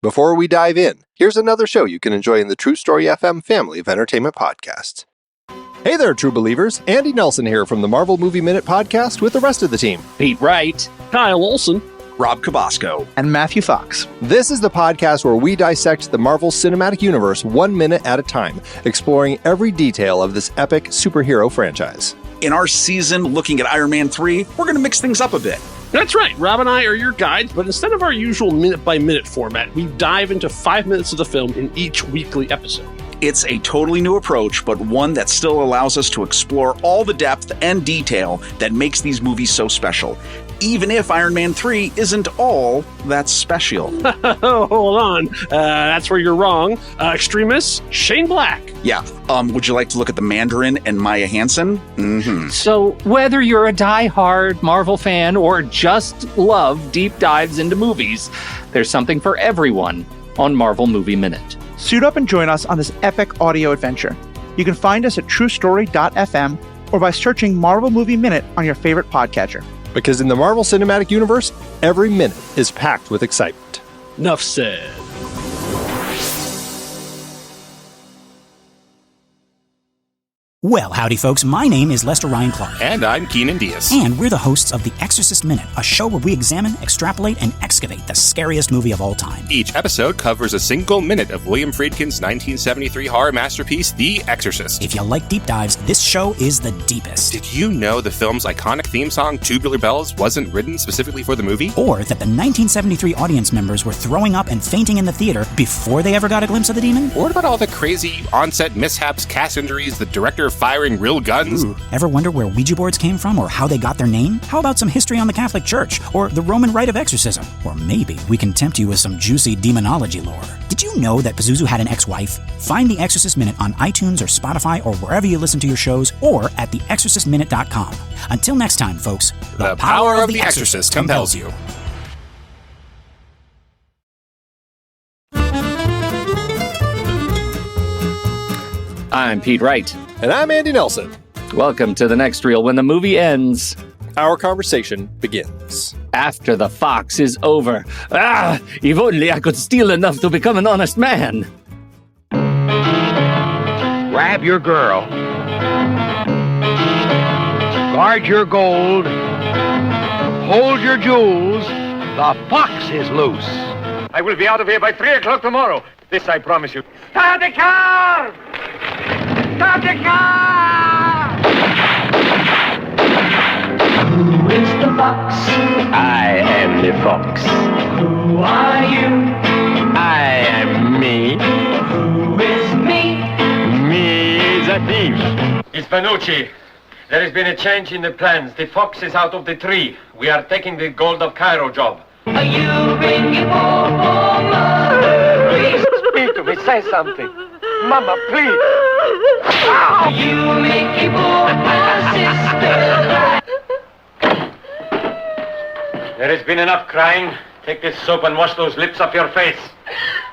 Before we dive in, here's another show you can enjoy in the True Story FM family of entertainment podcasts. Hey there, true believers. Andy Nelson here from the Marvel Movie Minute podcast with the rest of the team. Pete Wright, Kyle Olson, Rob Cabasco, and Matthew Fox. This is the podcast where we dissect the Marvel Cinematic Universe 1 minute at a time, exploring every detail of this epic superhero franchise. In our season looking at Iron Man 3, we're going to mix things up a bit. That's right, Rob and I are your guides, but instead of our usual minute-by-minute format, we dive into 5 minutes of the film in each weekly episode. It's a totally new approach, but one that still allows us to explore all the depth and detail that makes these movies so special, even if Iron Man 3 isn't all that special. Hold on, that's where you're wrong. Extremist, Shane Black. Yeah, would you like to look at the Mandarin and Maya Hansen? Mm-hmm. So whether you're a die-hard Marvel fan or just love deep dives into movies, there's something for everyone on Marvel Movie Minute. Suit up and join us on this epic audio adventure. You can find us at truestory.fm or by searching Marvel Movie Minute on your favorite podcatcher. Because in the Marvel Cinematic Universe, every minute is packed with excitement. Enough said. Well, howdy folks, my name is Lester Ryan Clark. And I'm Keenan Diaz. And we're the hosts of The Exorcist Minute, a show where we examine, extrapolate, and excavate the scariest movie of all time. Each episode covers a single minute of William Friedkin's 1973 horror masterpiece, The Exorcist. If you like deep dives, this show is the deepest. Did you know the film's iconic theme song, Tubular Bells, wasn't written specifically for the movie? Or that the 1973 audience members were throwing up and fainting in the theater before they ever got a glimpse of the demon? What about all the crazy on-set mishaps, cast injuries, the director firing real guns? Ooh. Ever wonder where Ouija boards came from or how they got their name? How about some history on the Catholic Church or the Roman rite of exorcism? Or maybe we can tempt you with some juicy demonology lore. Did you know that Pazuzu had an ex-wife? Find The Exorcist Minute on iTunes or Spotify or wherever you listen to your shows or at theexorcistminute.com. Until next time, folks, the power of The Exorcist compels you. I'm Pete Wright. And I'm Andy Nelson. Welcome to the next reel when the movie ends. Our conversation begins. After the fox is over. If only I could steal enough to become an honest man. Grab your girl. Guard your gold. Hold your jewels. The fox is loose. I will be out of here by 3 o'clock tomorrow. This I promise you. Start the car! Start the car! Who is the fox? I am the fox. Who are you? I am me. Who is me? Me is a thief. It's Vanucci. There has been a change in the plans. The fox is out of the tree. We are taking the gold of Cairo job. Are you bringing for mother? Please speak to me. Say something. Mama, please. Are you making for my sister? There has been enough crying. Take this soap and wash those lips off your face.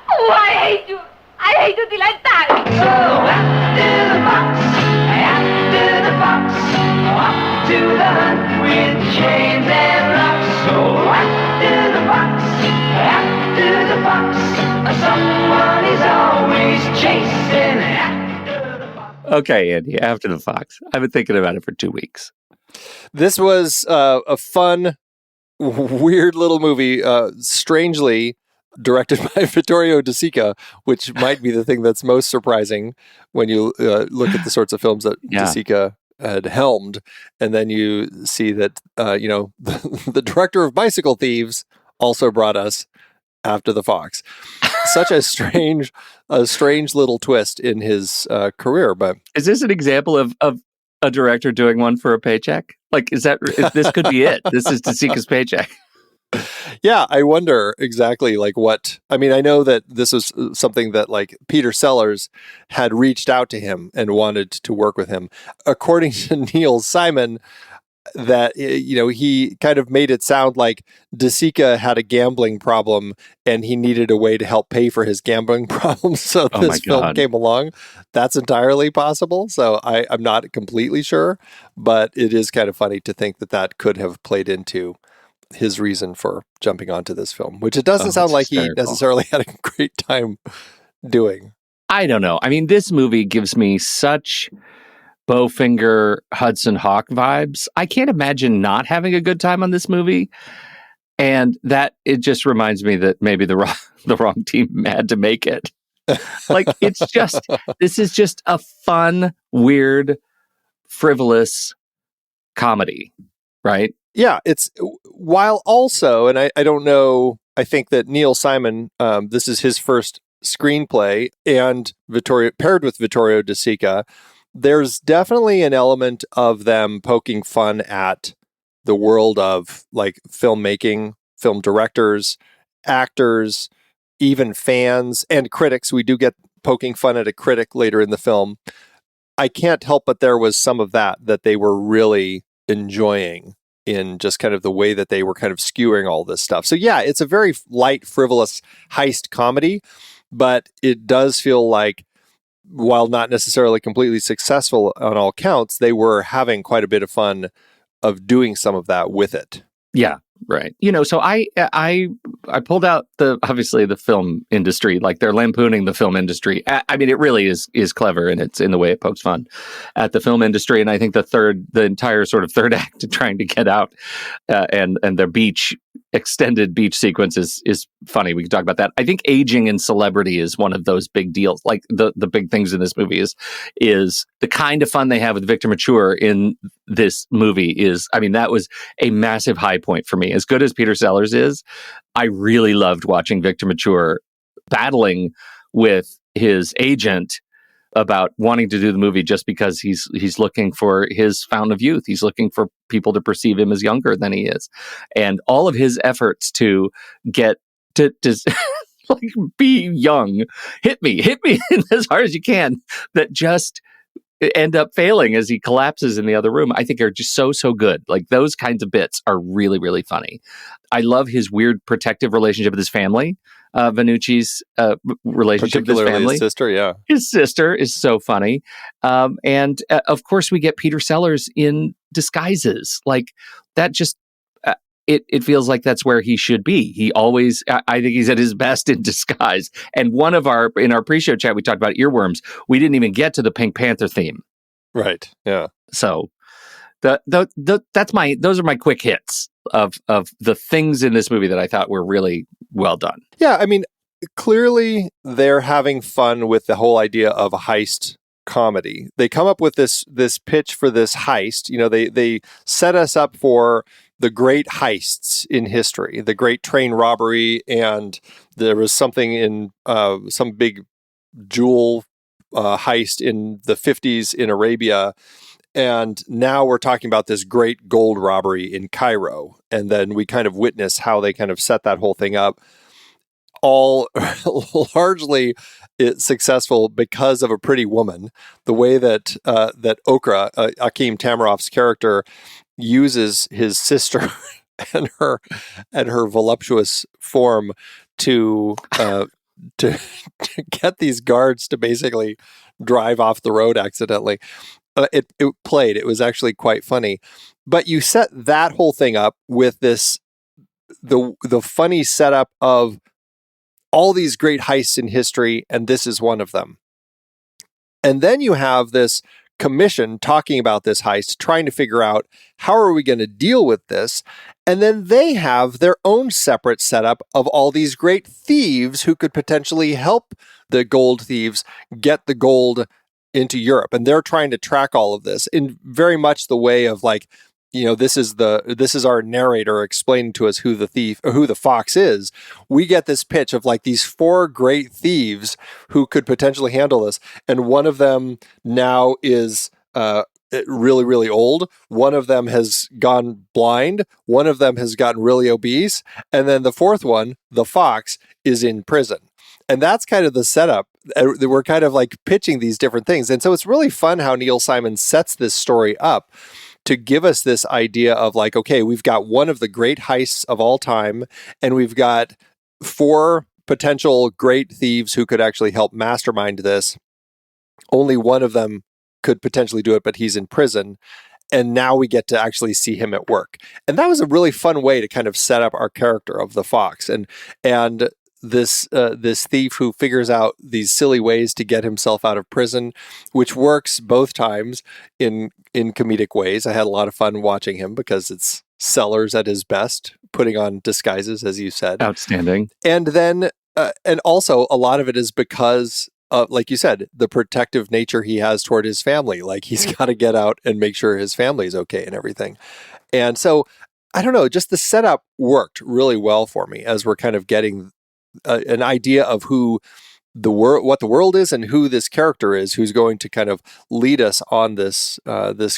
Oh, I hate you. I hate you till I die. So after the fox, up to the hunt with chains and rocks. So after the fox, someone is always chasing after the fox. Okay, Andy, After the Fox. I've been thinking about it for 2 weeks. This was a fun, weird little movie, strangely directed by Vittorio De Sica, which might be the thing that's most surprising when you look at the sorts of films that De Sica had helmed, and then you see that the director of Bicycle Thieves also brought us After the Fox. Such a strange little twist in his career. But is this an example of a director doing one for a paycheck? Like, this could be it? This is De Sica's paycheck. Yeah, I wonder exactly what. I mean, I know that this was something that Peter Sellers had reached out to him and wanted to work with him. According to Neil Simon, that he kind of made it sound like De Sica had a gambling problem and he needed a way to help pay for his gambling problem, so this film came along. That's entirely possible. So I'm not completely sure, but it is kind of funny to think that could have played into his reason for jumping onto this film, which it doesn't sound it's like he hysterical. necessarily had a great time doing. I don't know. I mean, this movie gives me such Bowfinger, Hudson Hawk vibes. I can't imagine not having a good time on this movie. And that it just reminds me that maybe the wrong team had to make it. Like, this is just a fun, weird, frivolous comedy, right? Yeah, it's while also, and I don't know, I think that Neil Simon, this is his first screenplay, and paired with Vittorio De Sica, there's definitely an element of them poking fun at the world of like filmmaking, film directors, actors, even fans and critics. We do get poking fun at a critic later in the film. I can't help but there was some of that they were really enjoying in just kind of the way that they were kind of skewering all this stuff. So yeah, it's a very light, frivolous heist comedy, but it does feel like, while not necessarily completely successful on all counts, they were having quite a bit of fun of doing some of that with it. Yeah, right. So I pulled out obviously the film industry, like they're lampooning the film industry. I mean, it really is clever, and it's in the way it pokes fun at the film industry. And I think the entire sort of third act trying to get out and the extended beach sequence is funny. We can talk about that. I think aging and celebrity is one of those big deals. Like the big things in this movie is the kind of fun they have with Victor Mature in this movie that was a massive high point for me. As good as Peter Sellers is, I really loved watching Victor Mature battling with his agent about wanting to do the movie just because he's looking for his fountain of youth. He's looking for people to perceive him as younger than he is. And all of his efforts to get to like be young, hit me as hard as you can, that just end up failing as he collapses in the other room, I think are just so good. Like those kinds of bits are really, really funny. I love his weird protective relationship with his family. Vanucci's relationship with his family. His sister, yeah. His sister is so funny. And of course we get Peter Sellers in disguises. Like that just, it feels like that's where he should be. He always, I think he's at his best in disguise. And in our pre-show chat, we talked about earworms. We didn't even get to the Pink Panther theme. Right. Yeah. So those are my quick hits of the things in this movie that I thought were really well done. Yeah. I mean, clearly they're having fun with the whole idea of a heist comedy. They come up with this pitch for this heist. They set us up for the great heists in history, the great train robbery, and there was something in some big jewel heist in the 50s in Arabia. And now we're talking about this great gold robbery in Cairo. And then we kind of witness how they kind of set that whole thing up. All largely successful because of a pretty woman. The way that Okra, Akeem Tamirov's character, uses his sister and her voluptuous form to get these guards to basically drive off the road accidentally. It was actually quite funny. But you set that whole thing up with the funny setup of all these great heists in history, and this is one of them. And then you have this commission talking about this heist, trying to figure out how are we going to deal with this. And then they have their own separate setup of all these great thieves who could potentially help the gold thieves get the gold into Europe. And they're trying to track all of this in very much the way of like, this is our narrator explaining to us who the thief or who the fox is. We get this pitch of like these 4 great thieves who could potentially handle this. And one of them now is really, really old. One of them has gone blind. One of them has gotten really obese. And then the 4th one, the fox, is in prison. And that's kind of the setup. We're kind of like pitching these different things. And so it's really fun how Neil Simon sets this story up to give us this idea of like, okay, we've got one of the great heists of all time, and we've got 4 potential great thieves who could actually help mastermind this. Only one of them could potentially do it, but he's in prison. And now we get to actually see him at work. And that was a really fun way to kind of set up our character of the fox. And this thief who figures out these silly ways to get himself out of prison, which works both times in comedic ways. I had a lot of fun watching him because it's Sellers at his best, putting on disguises, as you said. Outstanding. And then, and also a lot of it is because, like you said, the protective nature he has toward his family. Like he's got to get out and make sure his family's okay and everything. And so, I don't know, just the setup worked really well for me as we're kind of getting an idea of who what the world is and who this character is, who's going to kind of lead us on this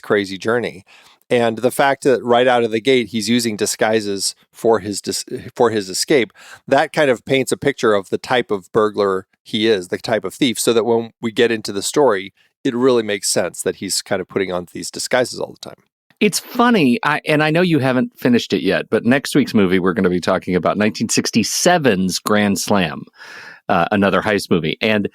crazy journey. And the fact that right out of the gate he's using disguises for his escape, that kind of paints a picture of the type of burglar he is, the type of thief, so that when we get into the story, it really makes sense that he's kind of putting on these disguises all the time. It's funny, and I know you haven't finished it yet, but next week's movie we're going to be talking about 1967's Grand Slam, another heist movie. And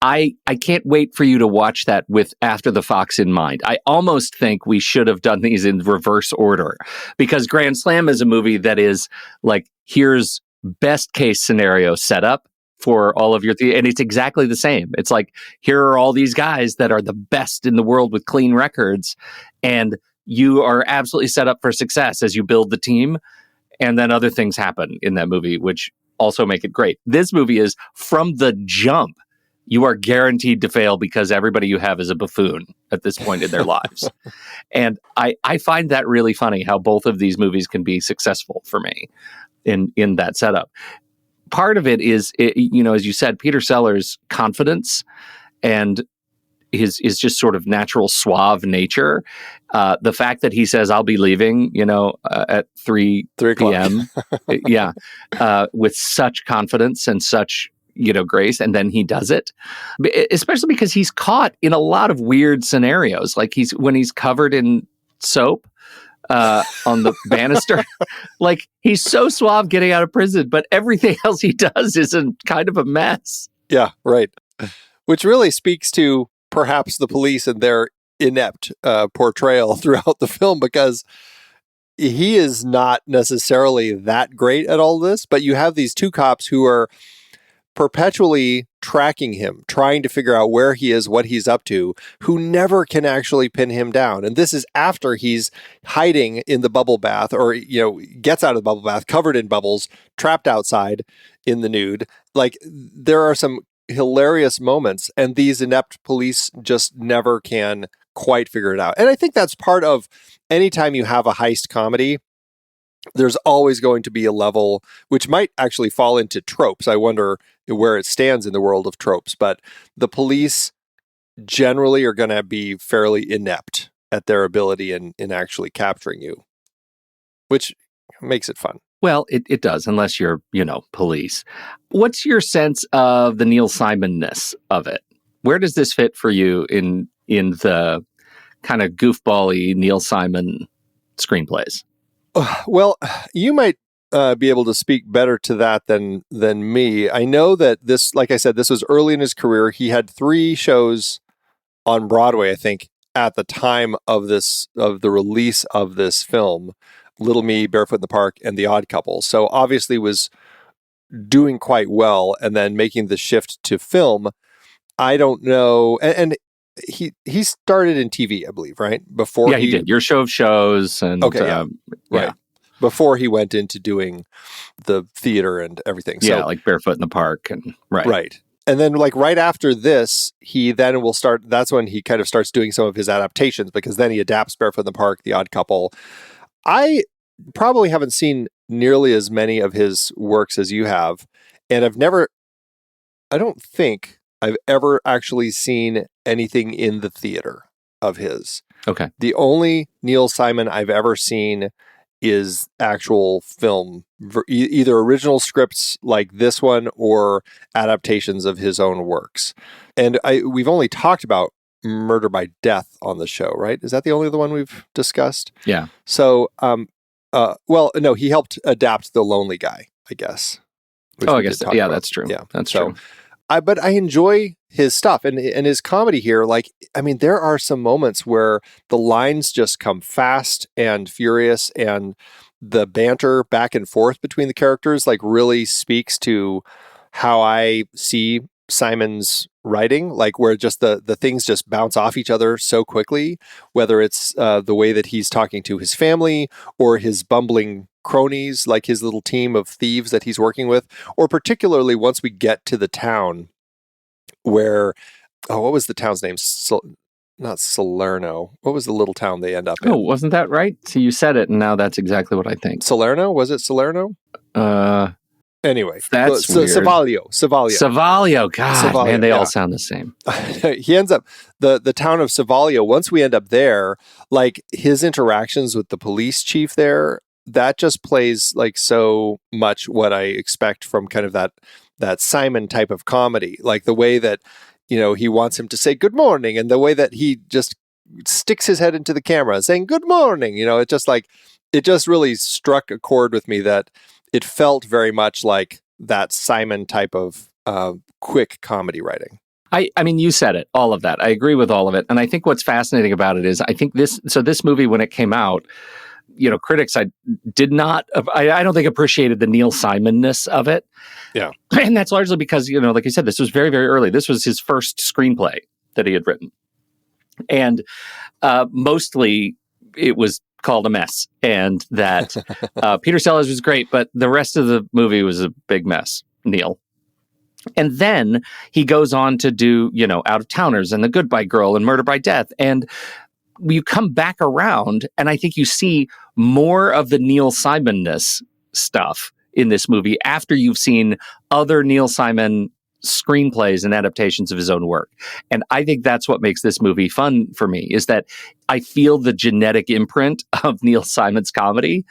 I can't wait for you to watch that with After the Fox in mind. I almost think we should have done these in reverse order, because Grand Slam is a movie that is like, here's best case scenario setup for all of your and it's exactly the same. It's like, here are all these guys that are the best in the world with clean records, and you are absolutely set up for success as you build the team. And then other things happen in that movie, which also make it great. This movie is, from the jump, you are guaranteed to fail because everybody you have is a buffoon at this point in their lives. And I find that really funny, how both of these movies can be successful for me in that setup. Part of it is, as you said, Peter Sellers' confidence and his just sort of natural suave nature. The fact that he says, I'll be leaving, at 3 p.m. With such confidence and such, grace. And then he does it, especially because he's caught in a lot of weird scenarios. Like when he's covered in soap on the banister, like he's so suave getting out of prison, but everything else he does is kind of a mess. Yeah, right. Which really speaks to perhaps the police and their inept portrayal throughout the film, because he is not necessarily that great at all this, but you have these two cops who are perpetually tracking him, trying to figure out where he is, what he's up to, who never can actually pin him down. And this is after he's hiding in the bubble bath, or, gets out of the bubble bath, covered in bubbles, trapped outside in the nude. Like, there are some hilarious moments, and these inept police just never can quite figure it out. And I think that's part of, anytime you have a heist comedy, there's always going to be a level which might actually fall into tropes. I wonder where it stands in the world of tropes, but the police generally are going to be fairly inept at their ability in actually capturing you, which makes it fun. Well, it does, unless you're, police. What's your sense of the Neil Simon-ness of it? Where does this fit for you in the kind of goofball-y Neil Simon screenplays? Well, you might be able to speak better to that than me. I know that this, like I said, this was early in his career. He had 3 shows on Broadway, I think, at the time of the release of this film: Little Me, Barefoot in the Park, and The Odd Couple. So obviously was doing quite well, and then making the shift to film. I don't know, and he started in TV, I believe, right? Before he did Your Show of Shows, and right. Yeah. Before he went into doing the theater and everything. So, like Barefoot in the Park, and right. And then, like, right after this, he then will start. That's when he kind of starts doing some of his adaptations, because then he adapts Barefoot in the Park, The Odd Couple. I probably haven't seen nearly as many of his works as you have, and I don't think I've ever actually seen anything in the theater of his. Okay. The only Neil Simon I've ever seen is actual film, either original scripts like this one or adaptations of his own works. And we've only talked about Murder by Death on the show, right? Is that the only other one we've discussed? Yeah. So, well, no, he helped adapt The Lonely Guy, I guess. I guess. Yeah, that's true. Yeah, that's true. but I enjoy his stuff and his comedy here. Like, I mean, there are some moments where the lines just come fast and furious, and the banter back and forth between the characters like really speaks to how I see Simon's writing, like where just the things just bounce off each other so quickly, whether it's the way that he's talking to his family or his bumbling cronies, like his little team of thieves that he's working with, or particularly once we get to the town where, what was the town's name? Not Salerno. What was the little town they end up in? Oh, wasn't that right? So you said it, and now that's exactly what I think. Salerno? Was it Salerno? Anyway, that's weird. Savaglio. God, Savaglio, man, they all sound the same. He ends up, the town of Savaglio, once we end up there, like his interactions with the police chief there, that just plays like so much what I expect from kind of that Simon type of comedy. Like the way that, you know, he wants him to say good morning, and the way that he just sticks his head into the camera saying good morning. You know, it just really struck a chord with me that it felt very much like that Simon type of quick comedy writing. I mean, you said it, all of that. I agree with all of it. And I think what's fascinating about it is I think this movie, when it came out, you know, critics I don't think appreciated the Neil Simon-ness of it. Yeah. And that's largely because, you know, like you said, this was very, very early. This was his first screenplay that he had written. And mostly it was called a mess. And that Peter Sellers was great, but the rest of the movie was a big mess, Neil. And then he goes on to do, you know, Out of Towners and The Goodbye Girl and Murder by Death. And you come back around, and I think you see more of the Neil Simon-ness stuff in this movie after you've seen other Neil Simon screenplays and adaptations of his own work. And I think that's what makes this movie fun for me, is that I feel the genetic imprint of Neil Simon's comedy,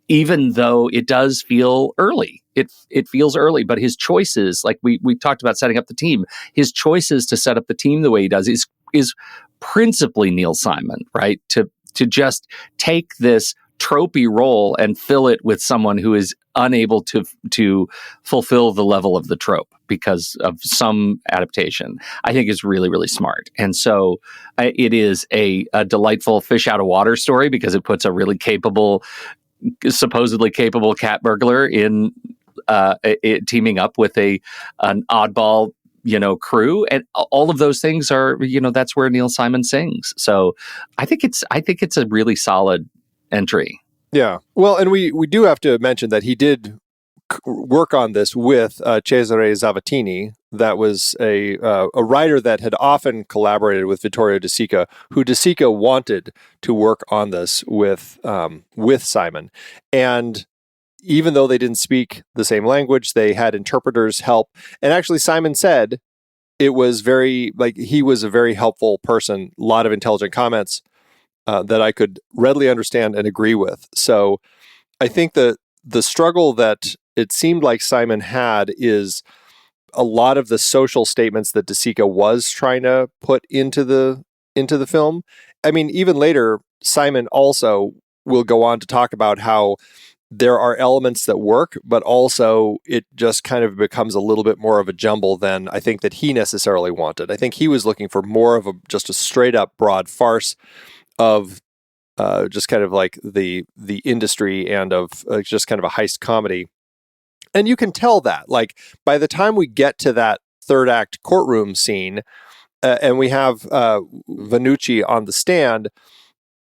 even though it does feel early. It feels early, but his choices, like we talked about setting up the team, his choices to set up the team the way he does is principally Neil Simon, right? To just take this tropey role and fill it with someone who is unable to fulfill the level of the trope because of some adaptation, I think is really, really smart. And so it is a delightful fish out of water story because it puts a really supposedly capable cat burglar in teaming up with an oddball, you know, crew, and all of those things are, you know, that's where Neil Simon sings. So I think it's a really solid entry. Yeah. Well, and we do have to mention that he did work on this with Cesare Zavattini. That was a writer that had often collaborated with Vittorio De Sica, who De Sica wanted to work on this with Simon. And even though they didn't speak the same language, they had interpreters help. And actually, Simon said it was he was a very helpful person, a lot of intelligent comments that I could readily understand and agree with. So I think the struggle that it seemed like Simon had is a lot of the social statements that De Sica was trying to put into the film. I mean, even later, Simon also will go on to talk about how there are elements that work, but also it just kind of becomes a little bit more of a jumble than I think that he necessarily wanted. I think he was looking for more of just a straight up broad farce of just kind of like the industry and of just kind of a heist comedy. And you can tell that, like, by the time we get to that third act courtroom scene and we have Vanucci on the stand,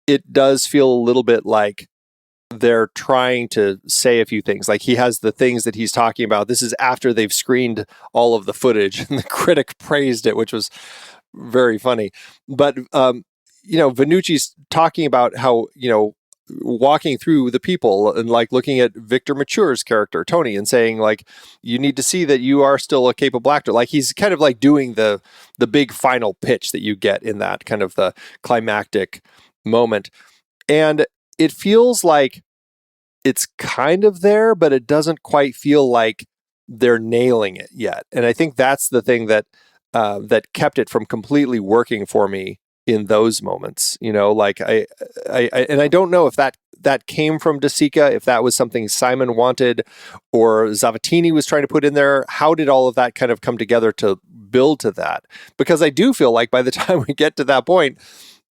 it does feel a little bit like they're trying to say a few things. Like, he has the things that he's talking about. This is after they've screened all of the footage and the critic praised it, which was very funny. But, you know, Vanucci's talking about how, you know, walking through the people and like looking at Victor Mature's character, Tony, and saying like, you need to see that you are still a capable actor. Like, he's kind of like doing the big final pitch that you get in that kind of the climactic moment. And it feels like it's kind of there, but it doesn't quite feel like they're nailing it yet. And I think that's the thing that that kept it from completely working for me in those moments. Like I and I don't know if that came from De Sica, if that was something Simon wanted or Zavattini was trying to put in there. How did all of that kind of come together to build to that? Because I do feel like by the time we get to that point,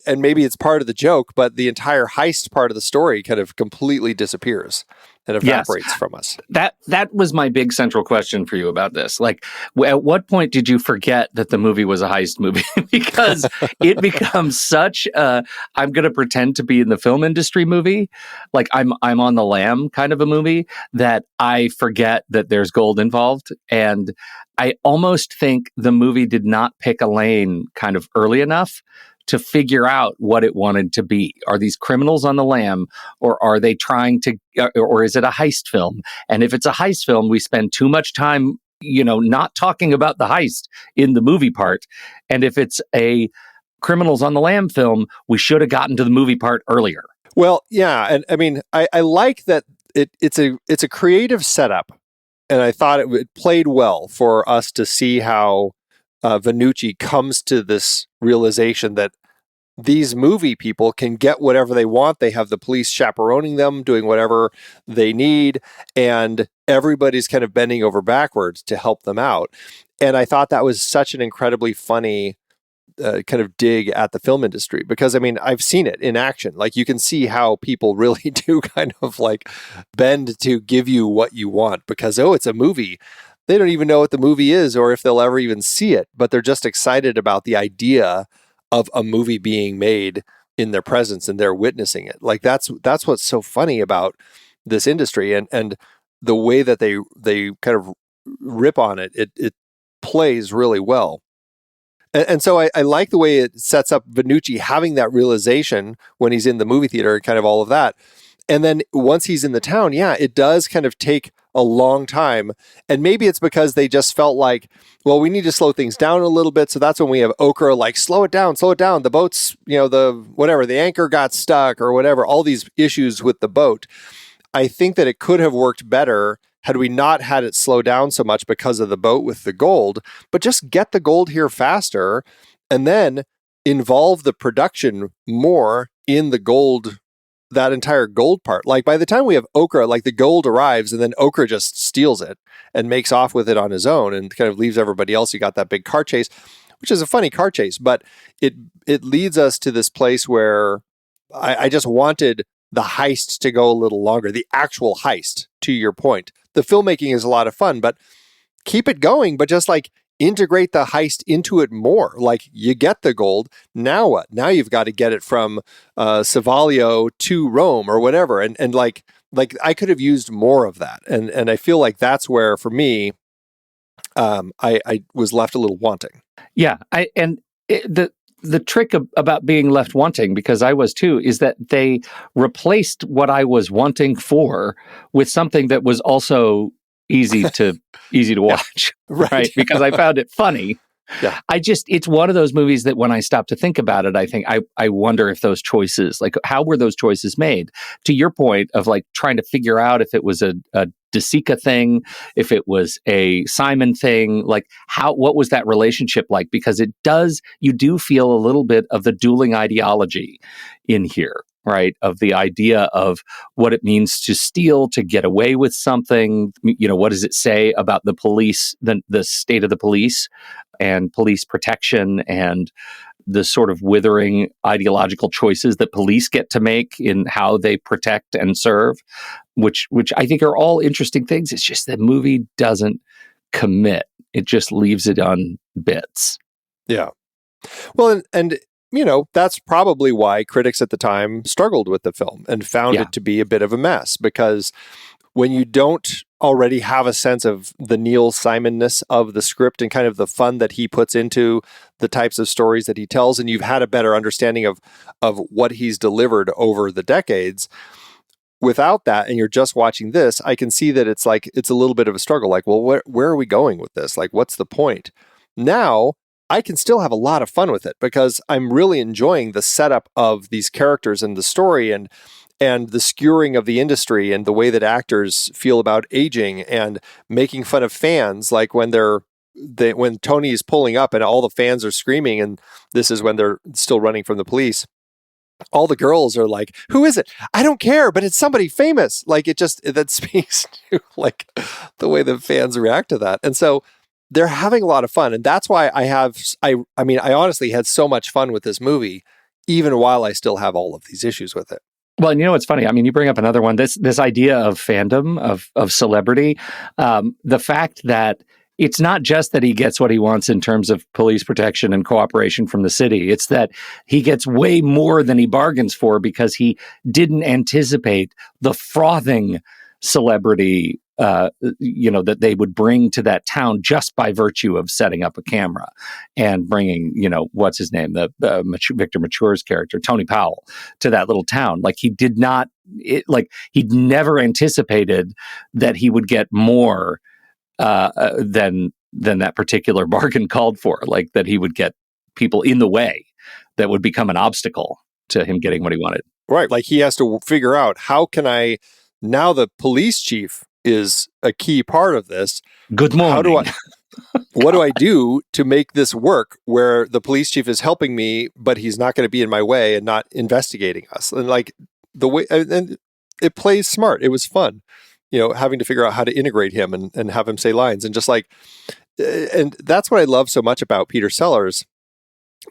and maybe it's part of the joke, but the entire heist part of the story kind of completely disappears and evaporates from us. That was my big central question for you about this. Like, at what point did you forget that the movie was a heist movie? Because it becomes such a, I'm going to pretend to be in the film industry movie, like I'm on the lam kind of a movie, that I forget that there's gold involved. And I almost think the movie did not pick a lane kind of early enough to figure out what it wanted to be. Are these criminals on the lam, or are they trying to, or is it a heist film? And if it's a heist film, we spend too much time, not talking about the heist in the movie part. And if it's a criminals on the lam film, we should have gotten to the movie part earlier. Well, yeah. And I mean, I like that it's a creative setup. And I thought it played well for us to see how Vanucci comes to this realization that these movie people can get whatever they want. They have the police chaperoning them, doing whatever they need, and everybody's kind of bending over backwards to help them out. And I thought that was such an incredibly funny kind of dig at the film industry, because I mean, I've seen it in action. Like, you can see how people really do kind of like bend to give you what you want because, it's a movie. They don't even know what the movie is or if they'll ever even see it, but they're just excited about the idea of a movie being made in their presence and they're witnessing it. Like, that's what's so funny about this industry, and the way that they kind of rip on it. It plays really well. And so I like the way it sets up Vanucci having that realization when he's in the movie theater and kind of all of that. And then once he's in the town, it does kind of take a long time. And maybe it's because they just felt like, well, we need to slow things down a little bit. So that's when we have Okra like, slow it down. The boat's, the anchor got stuck or whatever, all these issues with the boat. I think that it could have worked better had we not had it slow down so much because of the boat with the gold, but just get the gold here faster and then involve the production more in the gold, that entire gold part. Like, by the time we have Okra, like, the gold arrives and then Okra just steals it and makes off with it on his own and kind of leaves everybody else. You got that big car chase, which is a funny car chase, but it leads us to this place where I just wanted the heist to go a little longer, the actual heist, to your point. The filmmaking is a lot of fun, but keep it going, but just like integrate the heist into it more. Like, you get the gold. Now what? Now you've got to get it from Savaglio to Rome or whatever. And like I could have used more of that. And I feel like that's where, for me, I was left a little wanting. Yeah. The trick about being left wanting, because I was too, is that they replaced what I was wanting for with something that was also easy to watch, right? Because I found it funny. Yeah. It's one of those movies that when I stop to think about it, I think I wonder if those choices, like, how were those choices made? To your point of like trying to figure out if it was a De Sica thing, if it was a Simon thing, like what was that relationship like? Because you do feel a little bit of the dueling ideology in here, right? Of the idea of what it means to steal, to get away with something. What does it say about the police, the state of the police and police protection, and the sort of withering ideological choices that police get to make in how they protect and serve, which I think are all interesting things. It's just the movie doesn't commit. It just leaves it on bits. Yeah. Well, and that's probably why critics at the time struggled with the film and found it to be a bit of a mess, because when you don't already have a sense of the Neil Simonness of the script and kind of the fun that he puts into the types of stories that he tells, and you've had a better understanding of what he's delivered over the decades, without that, and you're just watching this, I can see that it's a little bit of a struggle. Like, well, where are we going with this? Like, what's the point? Now, I can still have a lot of fun with it because I'm really enjoying the setup of these characters and the story and the skewering of the industry and the way that actors feel about aging and making fun of fans, like when they're when Tony is pulling up and all the fans are screaming, and this is when they're still running from the police, all the girls are like, who is it? I don't care, but it's somebody famous. Like, that speaks to like the way the fans react to that. And so they're having a lot of fun. And that's why I honestly had so much fun with this movie, even while I still have all of these issues with it. Well, and you know what's funny? I mean, you bring up another one. This idea of fandom, of celebrity, the fact that it's not just that he gets what he wants in terms of police protection and cooperation from the city. It's that he gets way more than he bargains for because he didn't anticipate the frothing celebrity, that they would bring to that town just by virtue of setting up a camera and bringing, what's his name, the Victor Mature's character, Tony Powell, to that little town. Like he'd never anticipated that he would get more than that particular bargain called for, like that he would get people in the way that would become an obstacle to him getting what he wanted. Right. Like he has to figure out, how can I, now the police chief is a key part of this. Good morning. What do I do to make this work where the police chief is helping me, but he's not going to be in my way and not investigating us? And like the way, and it plays smart. It was fun. Having to figure out how to integrate him and have him say lines, and just like, and that's what I love so much about Peter Sellers,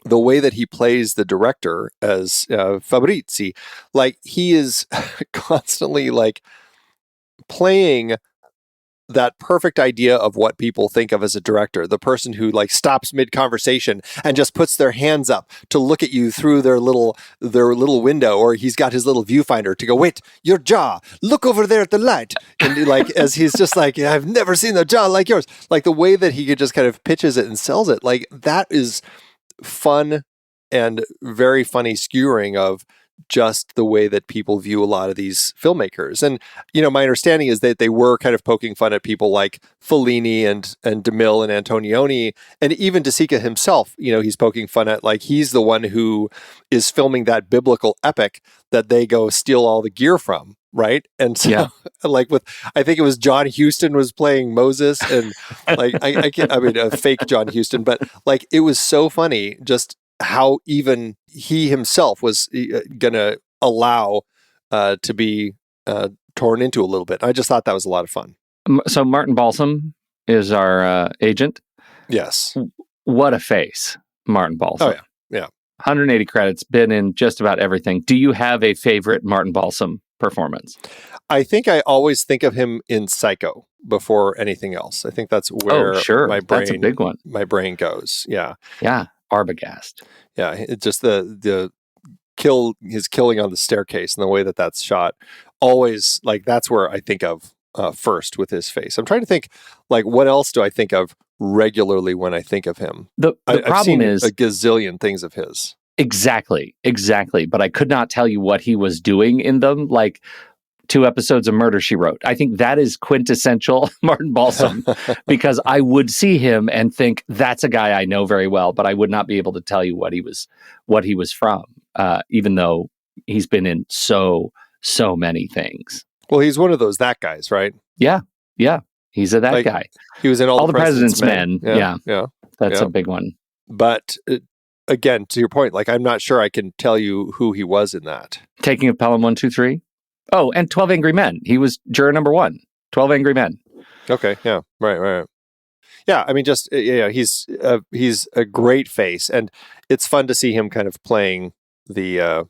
the way that he plays the director as Fabrizi. Like he is constantly like playing that perfect idea of what people think of as a director, the person who like stops mid-conversation and just puts their hands up to look at you through their little window, or he's got his little viewfinder to go, wait, your jaw, look over there at the light. And like, as he's just like, I've never seen a jaw like yours. Like the way that he could just kind of pitches it and sells it, like that is fun and very funny skewering of just the way that people view a lot of these filmmakers. And, my understanding is that they were kind of poking fun at people like Fellini and DeMille and Antonioni, and even De Sica himself, he's poking fun at, like, he's the one who is filming that biblical epic that they go steal all the gear from. Right. And so like I think it was John Huston was playing Moses, and like, a fake John Huston, but like, it was so funny just how even he himself was going to allow to be torn into a little bit. I just thought that was a lot of fun. So Martin Balsam is our agent. Yes. What a face, Martin Balsam. Oh, yeah. Yeah. 180 credits, been in just about everything. Do you have a favorite Martin Balsam performance? I think I always think of him in Psycho before anything else. I think that's where my brain, that's a big one. My brain goes. Yeah. Yeah. Arbogast. Yeah, it's just his killing on the staircase and the way that that's shot. Always, like, that's where I think of first with his face. I'm trying to think, like, what else do I think of regularly when I think of him? The problem is a gazillion things of his. Exactly. But I could not tell you what he was doing in them. Like 2 episodes of Murder, She Wrote. I think that is quintessential Martin Balsam, because I would see him and think that's a guy I know very well, but I would not be able to tell you what he was from, even though he's been in so many things. Well, he's one of those that guys, right? Yeah. He's a that guy. He was in all the President's Men. Yeah. That's a big one. But again, to your point, like, I'm not sure I can tell you who he was in that. Taking of Pelham 1, 2, 3. Oh, and 12 Angry Men. He was juror number 1. 12 Angry Men. Okay. Yeah. Right. Yeah. I mean, just he's a great face, and it's fun to see him kind of playing the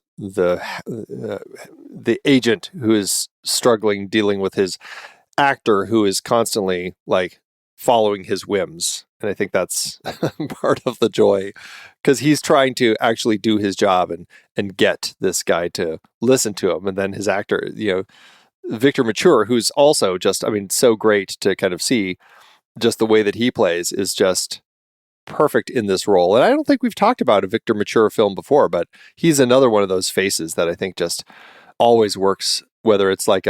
agent who is struggling, dealing with his actor who is constantly like following his whims. And I think that's part of the joy, because he's trying to actually do his job and get this guy to listen to him. And then his actor, Victor Mature, who's also just, so great to kind of see just the way that he plays is just perfect in this role. And I don't think we've talked about a Victor Mature film before, but he's another one of those faces that I think just always works, whether it's like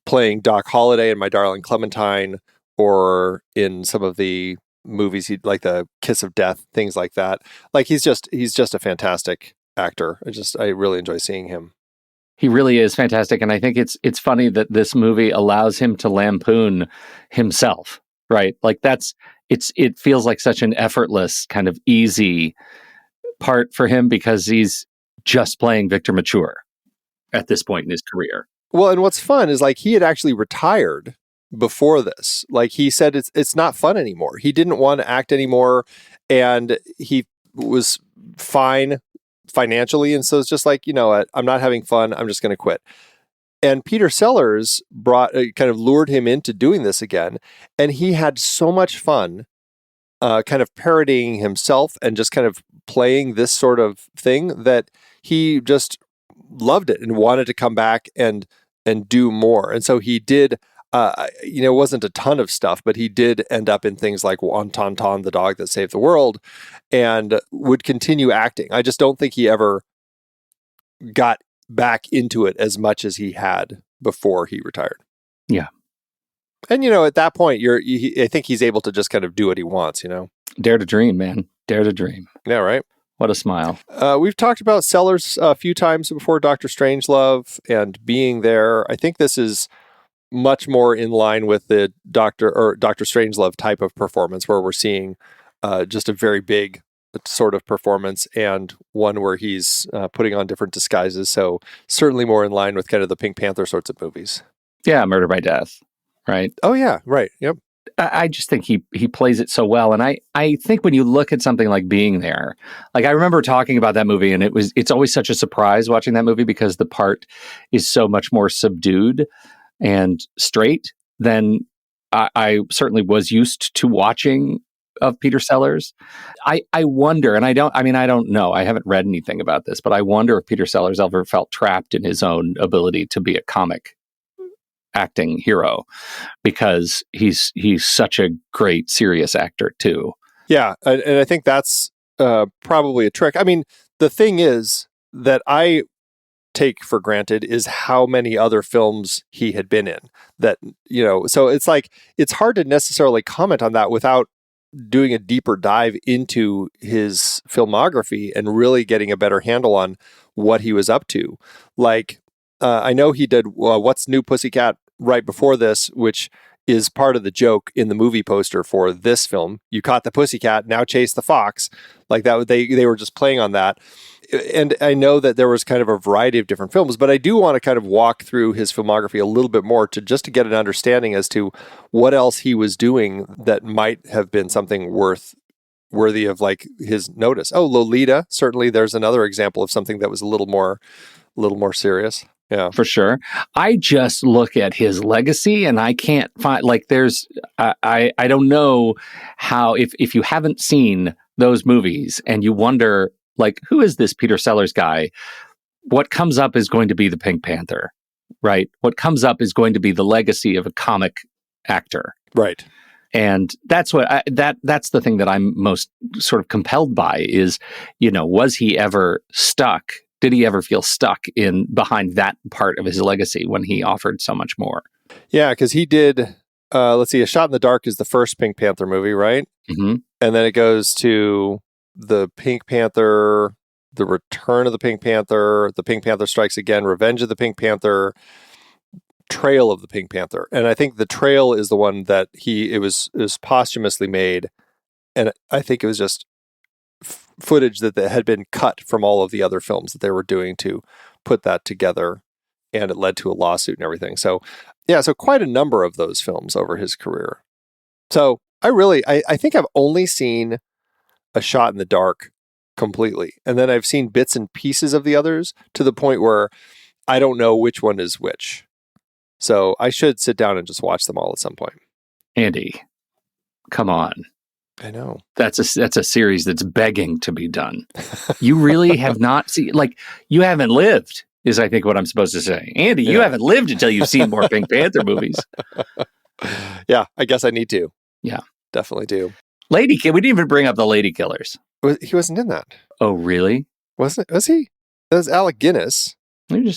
playing Doc Holliday in My Darling Clementine, or in some of the movies, like the Kiss of Death, things like that. Like he's just a fantastic actor. I really enjoy seeing him. He really is fantastic, and I think it's funny that this movie allows him to lampoon himself. right? Like it feels like such an effortless, kind of easy part for him because he's just playing Victor Mature at this point in his career. Well, and what's fun is like he had actually retired before this. Like he said, it's not fun anymore. He didn't want to act anymore, and he was fine financially, and so it's just like, you know what, I'm not having fun. I'm just going to quit. And Peter Sellers kind of lured him into doing this again, and he had so much fun, kind of parodying himself and just kind of playing this sort of thing that he just loved it and wanted to come back and do more. And so he did. It wasn't a ton of stuff, but he did end up in things like On Ton Ton, The Dog That Saved the World, and would continue acting. I just don't think he ever got back into it as much as he had before he retired. Yeah. And, at that point, I think he's able to just kind of do what he wants, Dare to dream, man. Dare to dream. Yeah, right. What a smile. We've talked about Sellers a few times before, Dr. Strangelove and being there. I think this is much more in line with the Dr. Strangelove type of performance, where we're seeing just a very big sort of performance and one where he's putting on different disguises. So certainly more in line with kind of the Pink Panther sorts of movies. Yeah, Murder by Death, right? Oh yeah, right. Yep. I just think he plays it so well. And I think when you look at something like Being There, like I remember talking about that movie, and it's always such a surprise watching that movie because the part is so much more subdued and straight than I certainly was used to watching of Peter Sellers. I wonder, and I don't know, I haven't read anything about this, but I wonder if Peter Sellers ever felt trapped in his own ability to be a comic acting hero, because he's such a great serious actor too. Yeah, and I think that's probably a trick. I mean, the thing is that I take for granted is how many other films he had been in that, so it's like, it's hard to necessarily comment on that without doing a deeper dive into his filmography and really getting a better handle on what he was up to. Like, I know he did What's New Pussycat right before this, which is part of the joke in the movie poster for this film. You caught the pussycat, now chase the fox. Like that, they were just playing on that. And I know that there was kind of a variety of different films, but I do want to kind of walk through his filmography a little bit more to get an understanding as to what else he was doing that might have been something worthy of like his notice. Oh, Lolita, certainly there's another example of something that was a little more serious. Yeah, for sure. I just look at his legacy and I can't find, like, there's, I don't know how, if you haven't seen those movies and you wonder, like, who is this Peter Sellers guy? What comes up is going to be the Pink Panther, right? What comes up is going to be the legacy of a comic actor. Right. And that's what that's the thing that I'm most sort of compelled by is, was he ever stuck? Did he ever feel stuck in behind that part of his legacy when he offered so much more? Yeah, because he did, let's see, A Shot in the Dark is the first Pink Panther movie, right? Mm-hmm. And then it goes to the Pink Panther, The Return of the Pink Panther Strikes Again, Revenge of the Pink Panther, Trail of the Pink Panther. And I think the Trail is the one that it was posthumously made. And I think it was just footage that had been cut from all of the other films that they were doing to put that together, and it led to a lawsuit and everything. So yeah, so quite a number of those films over his career. So I think I've only seen A Shot in the Dark completely, and then I've seen bits and pieces of the others to the point where I don't know which one is which. So I should sit down and just watch them all at some point. Andy, come on. I know. That's a series that's begging to be done. You really have not seen, like, you haven't lived, is I think what I'm supposed to say. Andy, you haven't lived until you've seen more Pink Panther movies. Yeah, I guess I need to. Yeah. Definitely do. We didn't even bring up the Lady Killers. He wasn't in that. Oh, really? Was he? That was Alec Guinness.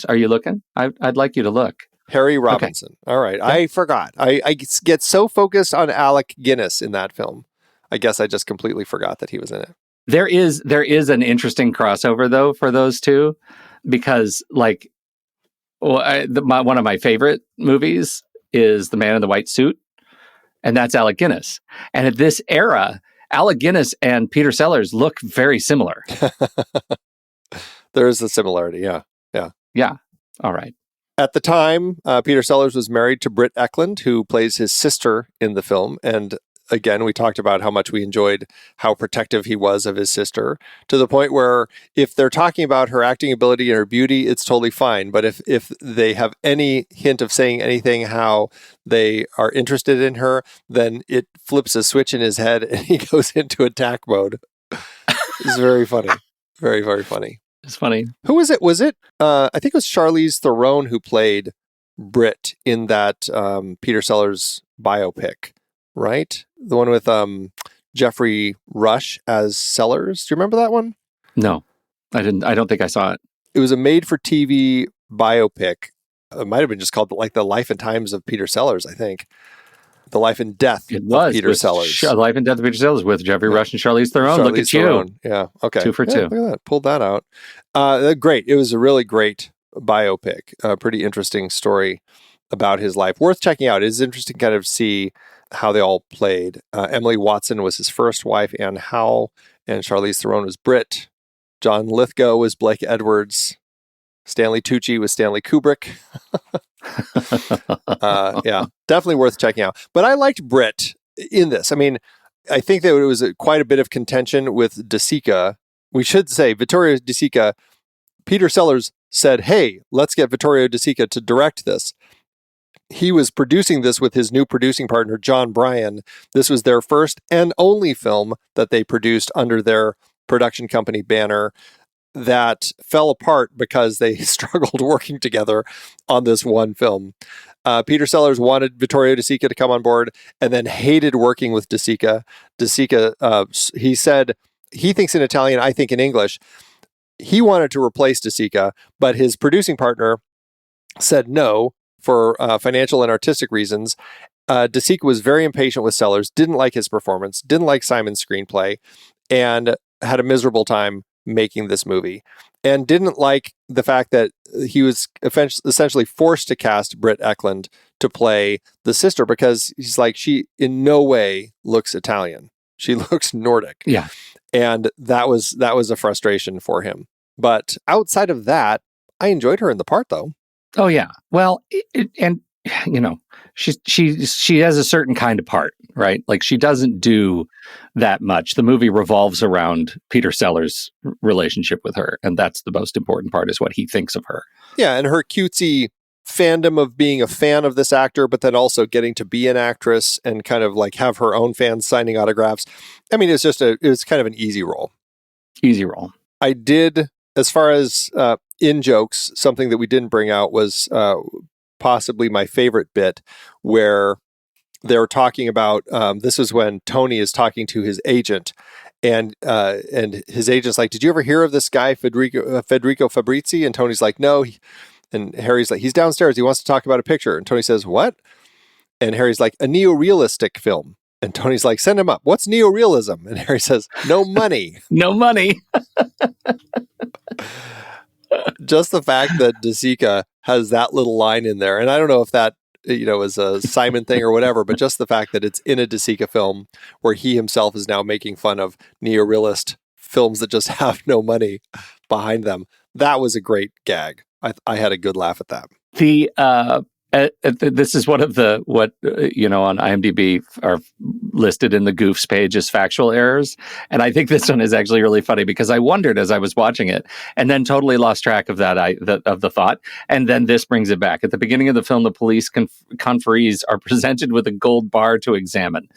Are you looking? I'd like you to look. Harry Robinson. Okay. All right. I forgot. I get so focused on Alec Guinness in that film. I guess I just completely forgot that he was in it. There is an interesting crossover though for those two, because like, one of my favorite movies is The Man in the White Suit, and that's Alec Guinness. And at this era, Alec Guinness and Peter Sellers look very similar. There is a similarity, yeah. Yeah. All right. At the time, Peter Sellers was married to Britt Ekland, who plays his sister in the film. And again, we talked about how much we enjoyed how protective he was of his sister, to the point where if they're talking about her acting ability and her beauty, it's totally fine. But if they have any hint of saying anything how they are interested in her, then it flips a switch in his head and he goes into attack mode. It's very funny. Very, very funny. It's funny. Who was it? Was it, I think it was Charlize Theron who played Britt in that Peter Sellers biopic, right? The one with Jeffrey Rush as Sellers. Do you remember that one? No, I didn't. I don't think I saw it. It was a made-for-TV biopic. It might have been just called like The Life and Times of Peter Sellers, I think. The Life and Death of Peter Sellers. Life and Death of Peter Sellers with Jeffrey Rush and Charlize Theron. Look at you. Yeah. Okay. 2 for 2. Look at that. Pulled that out. Great. It was a really great biopic. A pretty interesting story about his life. Worth checking out. It is interesting to kind of see how they all played. Emily Watson was his first wife, Anne Howell, and Charlize Theron was Britt. John Lithgow was Blake Edwards. Stanley Tucci was Stanley Kubrick. Yeah, definitely worth checking out. But I liked Britt in this. I mean, I think that it was quite a bit of contention with De Sica. We should say Vittorio De Sica, Peter Sellers said, hey, let's get Vittorio De Sica to direct this. He was producing this with his new producing partner, John Bryan. This was their first and only film that they produced under their production company banner. That fell apart because they struggled working together on this one film. Peter Sellers wanted Vittorio De Sica to come on board and then hated working with De Sica. De Sica, he said, he thinks in Italian, I think in English. He wanted to replace De Sica, but his producing partner said no for financial and artistic reasons. De Sica was very impatient with Sellers, didn't like his performance, didn't like Simon's screenplay, and had a miserable time making this movie, and didn't like the fact that he was essentially forced to cast Britt Ekland to play the sister, because he's like, she in no way looks Italian. She looks Nordic. Yeah. And that was a frustration for him. But outside of that, I enjoyed her in the part, though. Oh, yeah. Well, and you know, she has a certain kind of part, right? Like, she doesn't do that much. The movie revolves around Peter Sellers' relationship with her, and that's the most important part, is what he thinks of her. Yeah, and her cutesy fandom of being a fan of this actor, but then also getting to be an actress and kind of like have her own fans signing autographs. I mean, it was kind of an easy role. Easy role. I did, as far as in jokes, something that we didn't bring out was possibly my favorite bit, where they're talking about, this is when Tony is talking to his agent, and his agent's like, did you ever hear of this guy, Federico Fabrizi? And Tony's like, no. And Harry's like, he's downstairs. He wants to talk about a picture. And Tony says, what? And Harry's like, a neorealistic film. And Tony's like, send him up. What's neorealism? And Harry says, no money. No money. Just the fact that De Sica has that little line in there. And I don't know if that, is a Simon thing or whatever, but just the fact that it's in a De Sica film where he himself is now making fun of neorealist films that just have no money behind them. That was a great gag. I had a good laugh at that. This is one of the, on IMDb are listed in the goofs page as factual errors. And I think this one is actually really funny, because I wondered as I was watching it and then totally lost track of of the thought. And then this brings it back. At the beginning of the film, the police conferees are presented with a gold bar to examine.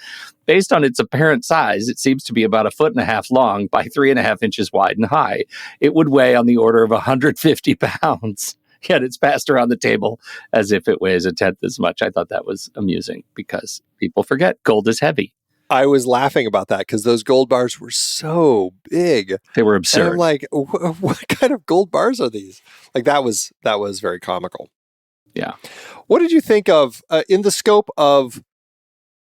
Based on its apparent size, it seems to be about 1.5 feet long by 3.5 inches wide and high. It would weigh on the order of 150 pounds. Yet it's passed around the table as if it weighs 1/10 as much. I thought that was amusing, because people forget gold is heavy. I was laughing about that because those gold bars were so big. They were absurd. And I'm like, what kind of gold bars are these? Like, that was very comical. Yeah. What did you think of, in the scope of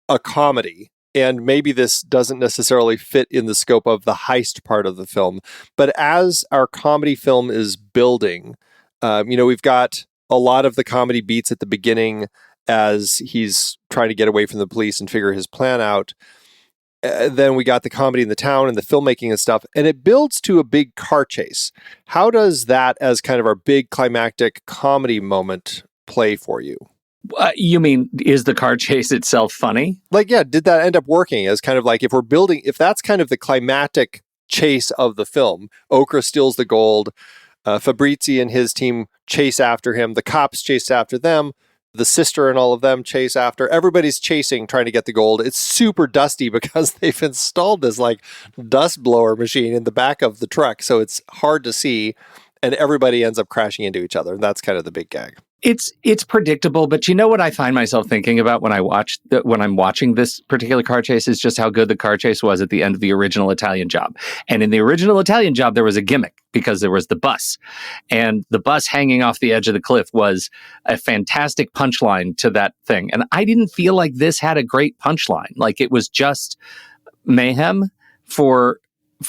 a comedy, and maybe this doesn't necessarily fit in the scope of the heist part of the film, but as our comedy film is building, we've got a lot of the comedy beats at the beginning, as he's trying to get away from the police and figure his plan out. Then we got the comedy in the town and the filmmaking and stuff, and it builds to a big car chase. How does that, as kind of our big climactic comedy moment, play for you? You mean, is the car chase itself funny? Like, yeah, did that end up working as kind of like, if that's kind of the climactic chase of the film, Okra steals the gold, Fabrizi and his team chase after him, the cops chase after them, the sister and all of them chase after. Everybody's chasing, trying to get the gold. It's super dusty because they've installed this like dust blower machine in the back of the truck. So it's hard to see. And everybody ends up crashing into each other. And that's kind of the big gag. It's predictable, but you know what I find myself thinking about when I'm watching this particular car chase is just how good the car chase was at the end of the original Italian Job. And in the original Italian Job, there was a gimmick because there was the bus. And the bus hanging off the edge of the cliff was a fantastic punchline to that thing. And I didn't feel like this had a great punchline. Like it was just mayhem for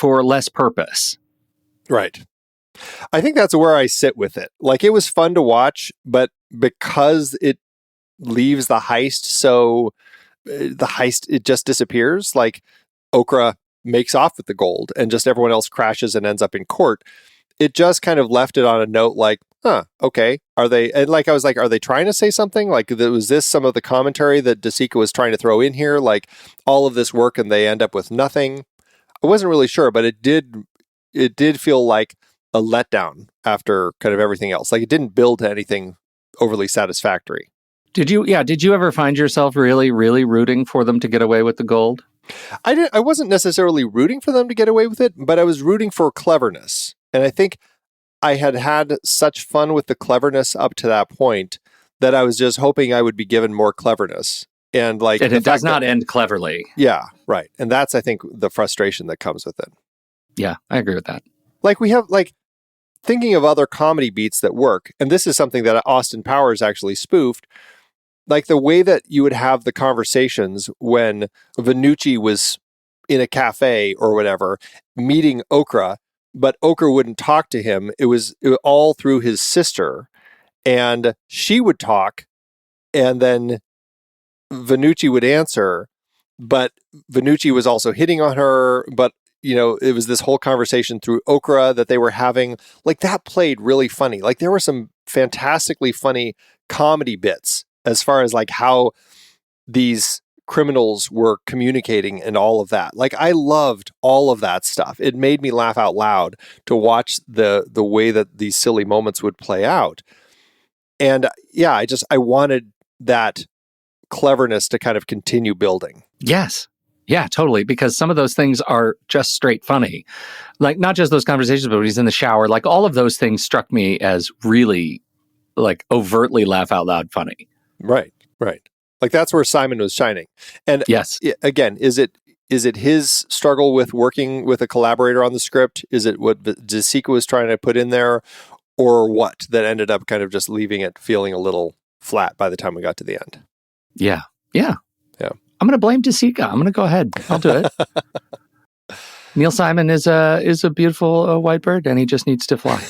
less purpose. Right. I think that's where I sit with it. Like, it was fun to watch, but because it leaves the heist, it just disappears. Like, Okra makes off with the gold and just everyone else crashes and ends up in court. It just kind of left it on a note like, okay. Are they trying to say something? Like, was this some of the commentary that De Sica was trying to throw in here? Like, all of this work and they end up with nothing? I wasn't really sure, but it did feel like a letdown after kind of everything else. Like, it didn't build to anything overly satisfactory. Did you ever find yourself really, really rooting for them to get away with the gold? I wasn't necessarily rooting for them to get away with it, but I was rooting for cleverness. And I think I had such fun with the cleverness up to that point that I was just hoping I would be given more cleverness. And it does not end cleverly. Yeah, right. And that's, I think, the frustration that comes with it. Yeah, I agree with that. Like, we have, thinking of other comedy beats that work, and this is something that Austin Powers actually spoofed, like the way that you would have the conversations when Vanucci was in a cafe or whatever, meeting Okra, but Okra wouldn't talk to him. It was all through his sister, and she would talk, and then Vanucci would answer, but Vanucci was also hitting on her, but it was this whole conversation through Okra that they were having. Like, that played really funny. Like, there were some fantastically funny comedy bits as far as like how these criminals were communicating and all of that. Like, I loved all of that stuff. It made me laugh out loud to watch the way that these silly moments would play out. And yeah, I wanted that cleverness to kind of continue building. Yes. Yeah, totally. Because some of those things are just straight funny. Like, not just those conversations, but when he's in the shower, like all of those things struck me as really like overtly laugh out loud funny. Right. Like, that's where Simon was shining. And yes, again, is it his struggle with working with a collaborator on the script? Is it what De Sica was trying to put in there, or what that ended up kind of just leaving it feeling a little flat by the time we got to the end? Yeah. I'm going to blame De Sica. I'm going to go ahead. I'll do it. Neil Simon is a beautiful white bird, and he just needs to fly.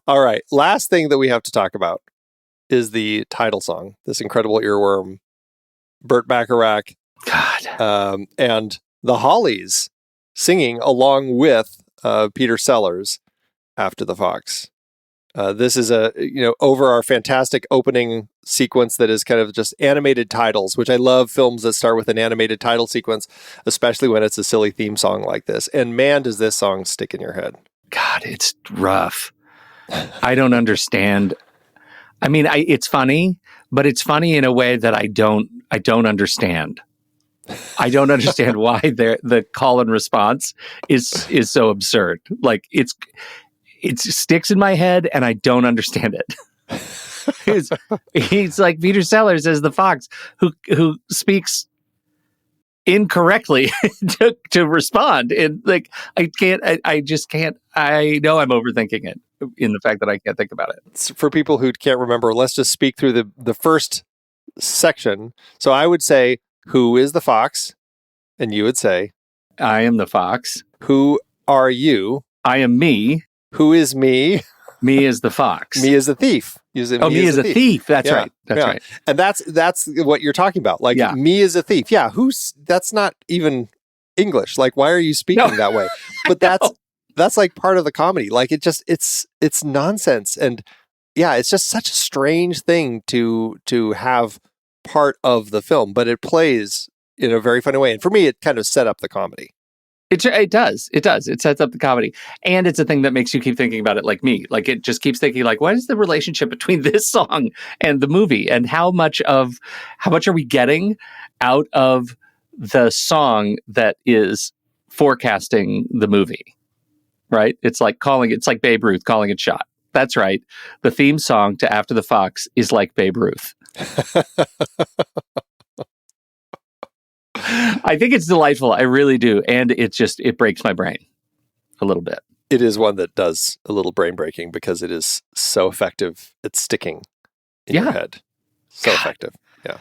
All right. Last thing that we have to talk about is the title song, this incredible earworm, Burt Bacharach. God. And the Hollies singing along with Peter Sellers, After the Fox. This is over our fantastic opening sequence that is kind of just animated titles, which I love films that start with an animated title sequence, especially when it's a silly theme song like this. And man, does this song stick in your head. God, it's rough. I don't understand. I mean, it's funny, but it's funny in a way that I don't understand. I don't understand why the call and response is so absurd. Like, it sticks in my head and I don't understand it. He's like Peter Sellers as the fox who speaks incorrectly to respond. And like, I just can't, I know I'm overthinking it in the fact that I can't think about it. For people who can't remember, let's just speak through the first section. So I would say, who is the fox? And you would say, I am the fox. Who are you? I am me. Who is me? Me as the fox. Me as a thief. Me as a thief. That's right. That's right. And that's what you're talking about. Like me as a thief. Yeah. That's not even English. Like, why are you speaking that way? But that's like part of the comedy. Like it's nonsense. And yeah, it's just such a strange thing to have part of the film, but it plays in a very funny way. And for me, it kind of set up the comedy. It does. It sets up the comedy. And it's a thing that makes you keep thinking about it like me. Like, it just keeps thinking, like, what is the relationship between this song and the movie? And how much are we getting out of the song that is forecasting the movie? Right? It's like Babe Ruth calling it shot. That's right. The theme song to After the Fox is like Babe Ruth. I think it's delightful. I really do. And it breaks my brain a little bit. It is one that does a little brain breaking because it is so effective at sticking in your head. So effective. Yeah.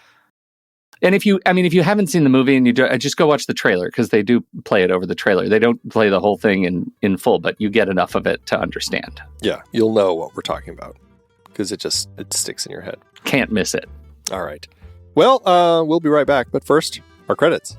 And if you haven't seen the movie and you just go watch the trailer, because they do play it over the trailer. They don't play the whole thing in full, but you get enough of it to understand. Yeah. You'll know what we're talking about because it sticks in your head. Can't miss it. All right. Well, we'll be right back. But first, our credits.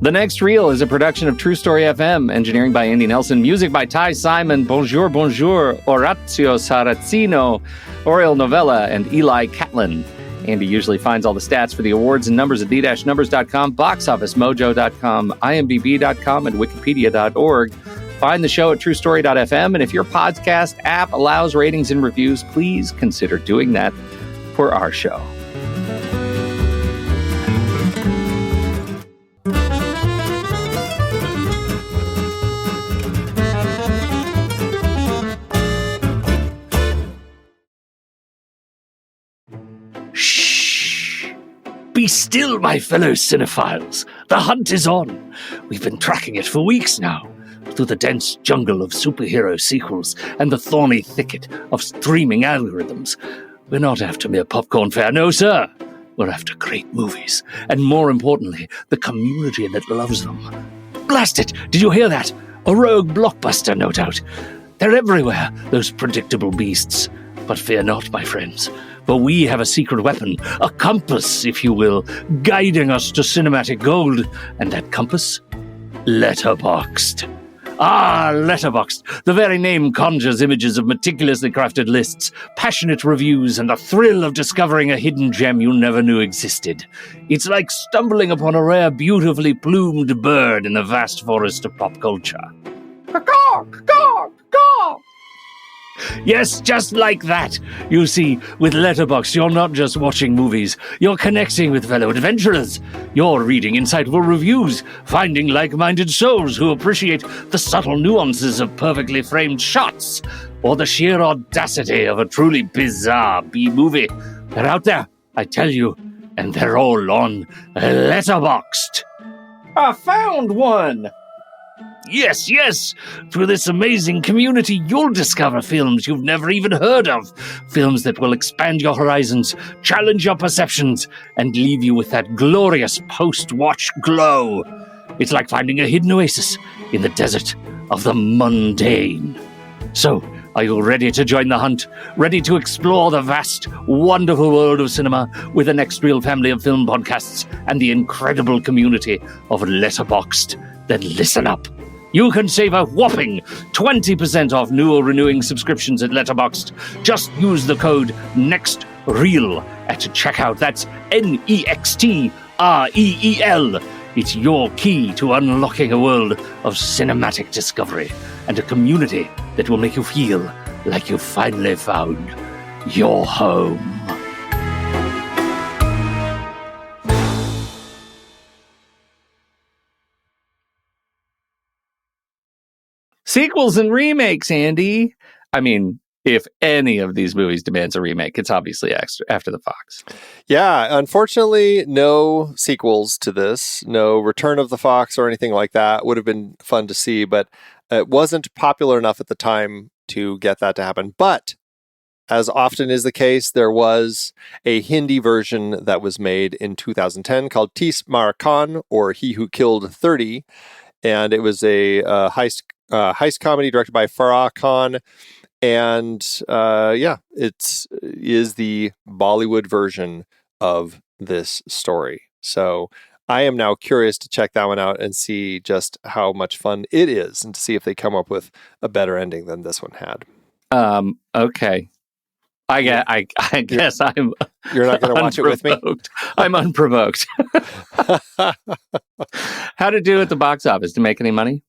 The Next Reel is a production of True Story FM, engineering by Andy Nelson, music by Ty Simon, Bonjour, Orazio Saracino, Oriel Novella, and Eli Catlin. Andy usually finds all the stats for the awards and numbers at the-numbers.com, boxofficemojo.com, imdb.com, and wikipedia.org. Find the show at truestory.fm, and if your podcast app allows ratings and reviews, please consider doing that for our show. Be still, my fellow cinephiles. The hunt is on. We've been tracking it for weeks now, through the dense jungle of superhero sequels and the thorny thicket of streaming algorithms. We're not after mere popcorn fare, no, sir. We're after great movies, and more importantly, the community that loves them. Blast it! Did you hear that? A rogue blockbuster, no doubt. They're everywhere, those predictable beasts. But fear not, my friends. For we have a secret weapon, a compass, if you will, guiding us to cinematic gold. And that compass? Letterboxd. Ah, Letterboxd. The very name conjures images of meticulously crafted lists, passionate reviews, and the thrill of discovering a hidden gem you never knew existed. It's like stumbling upon a rare, beautifully plumed bird in the vast forest of pop culture. Caw, caw, caw. Yes, just like that. You see, with Letterboxd, you're not just watching movies. You're connecting with fellow adventurers. You're reading insightful reviews, finding like-minded souls who appreciate the subtle nuances of perfectly framed shots, or the sheer audacity of a truly bizarre B-movie. They're out there, I tell you, and they're all on Letterboxd. I found one! Yes. Through this amazing community, you'll discover films you've never even heard of. Films that will expand your horizons, challenge your perceptions, and leave you with that glorious post-watch glow. It's like finding a hidden oasis in the desert of the mundane. So, are you ready to join the hunt? Ready to explore the vast, wonderful world of cinema with the Next Reel family of film podcasts and the incredible community of Letterboxd? Then listen up. You can save a whopping 20% off new or renewing subscriptions at Letterboxd. Just use the code NEXTREEL at checkout. That's NEXTREEL. It's your key to unlocking a world of cinematic discovery and a community that will make you feel like you've finally found your home. Sequels and remakes, Andy. I mean, if any of these movies demands a remake, it's obviously After the Fox. Yeah, unfortunately, no sequels to this. No Return of the Fox or anything like that. Would have been fun to see, but it wasn't popular enough at the time to get that to happen. But As often is the case, there was a Hindi version that was made in 2010 called Tis Mar Khan, or He Who Killed 30. And it was a heist comedy directed by Farah Khan. And it is the Bollywood version of this story. So I am now curious to check that one out and see just how much fun it is and to see if they come up with a better ending than this one had. Okay. I guess You're not going to watch it with me? I'm unprovoked. How'd it do at the box office? Did it make any money?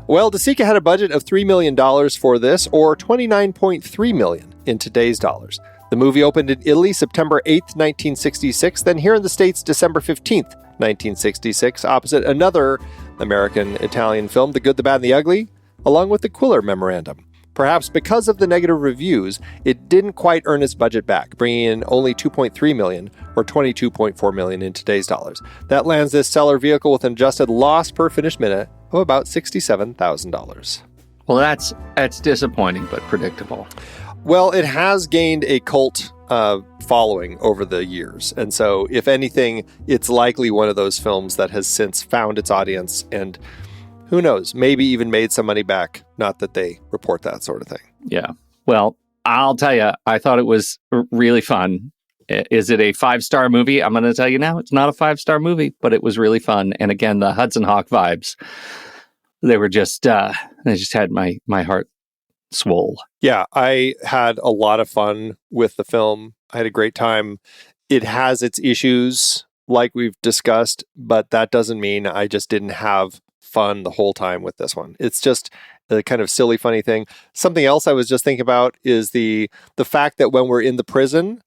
Well, De Sica had a budget of $3 million for this, or $29.3 million in today's dollars. The movie opened in Italy September 8th, 1966, then here in the States December 15th, 1966, opposite another American-Italian film, The Good, the Bad, and the Ugly, along with the Quiller Memorandum. Perhaps because of the negative reviews, it didn't quite earn its budget back, bringing in only $2.3 million, or $22.4 million in today's dollars. That lands this stellar vehicle with an adjusted loss per finished minute of about $67,000. Well, that's disappointing, but predictable. Well, it has gained a cult following over the years. And so, if anything, it's likely one of those films that has since found its audience and, who knows, maybe even made some money back. Not that they report that sort of thing. Yeah. Well, I'll tell you, I thought it was really fun. Is it a 5-star movie? I'm going to tell you now, it's not a 5-star movie, but it was really fun. And again, the Hudson Hawk vibes, they were just, they just had my heart swole. Yeah, I had a lot of fun with the film. I had a great time. It has its issues, like we've discussed, but that doesn't mean I just didn't have fun the whole time with this one. It's just a kind of silly, funny thing. Something else I was just thinking about is the fact that when we're in the prison,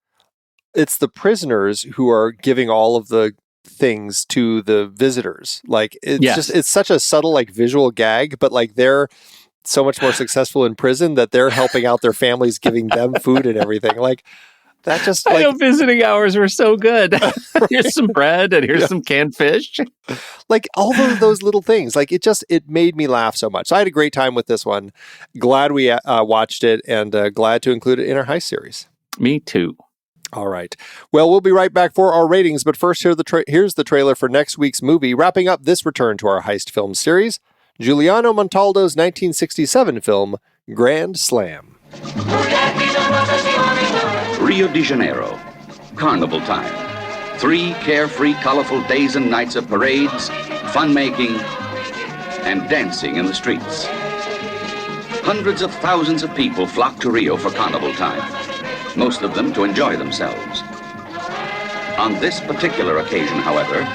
it's the prisoners who are giving all of the things to the visitors. Like, it's such a subtle, like, visual gag, but like they're so much more successful in prison that they're helping out their families, giving them food and everything. Like, that just, like, I know visiting hours were so good. Here's some bread and here's some canned fish. Like, all of those little things. Like, it made me laugh so much. So I had a great time with this one. Glad we watched it, and glad to include it in our Heist series. Me too. All right. Well, we'll be right back for our ratings, but first, here's the trailer for next week's movie, wrapping up this return to our Heist Films series, Giuliano Montaldo's 1967 film, Grand Slam. Rio de Janeiro, carnival time. 3 carefree, colorful days and nights of parades, fun-making, and dancing in the streets. Hundreds of thousands of people flock to Rio for carnival time, most of them to enjoy themselves. On this particular occasion, however,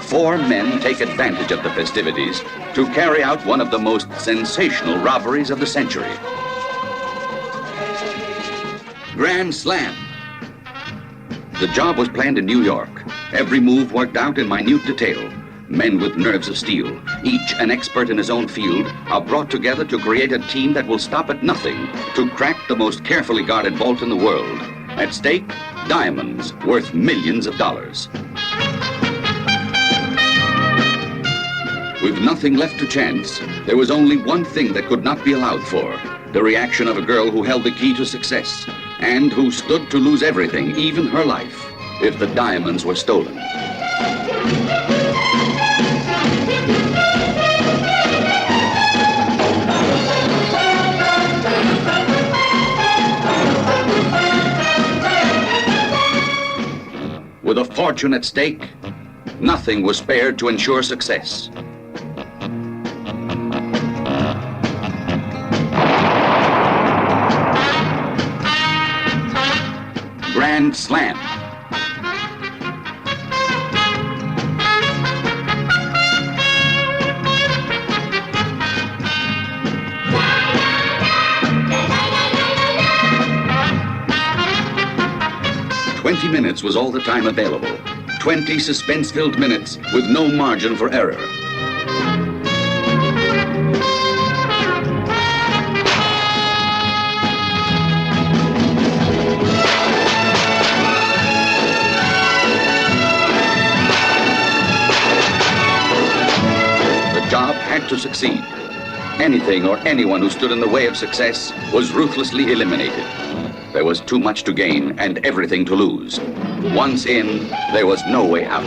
4 men take advantage of the festivities to carry out one of the most sensational robberies of the century. Grand Slam. The job was planned in New York. Every move worked out in minute detail. Men with nerves of steel, each an expert in his own field, are brought together to create a team that will stop at nothing to crack the most carefully guarded vault in the world. At stake, diamonds worth millions of dollars. With nothing left to chance, there was only one thing that could not be allowed for: the reaction of a girl who held the key to success and who stood to lose everything, even her life, if the diamonds were stolen. With a fortune at stake, nothing was spared to ensure success. Grand Slam. Minutes was all the time available. 20 suspense-filled minutes with no margin for error. The job had strive to succeed. Anything or anyone who stood in the way of success was ruthlessly eliminated. There was too much to gain and everything to lose. Once in, there was no way out.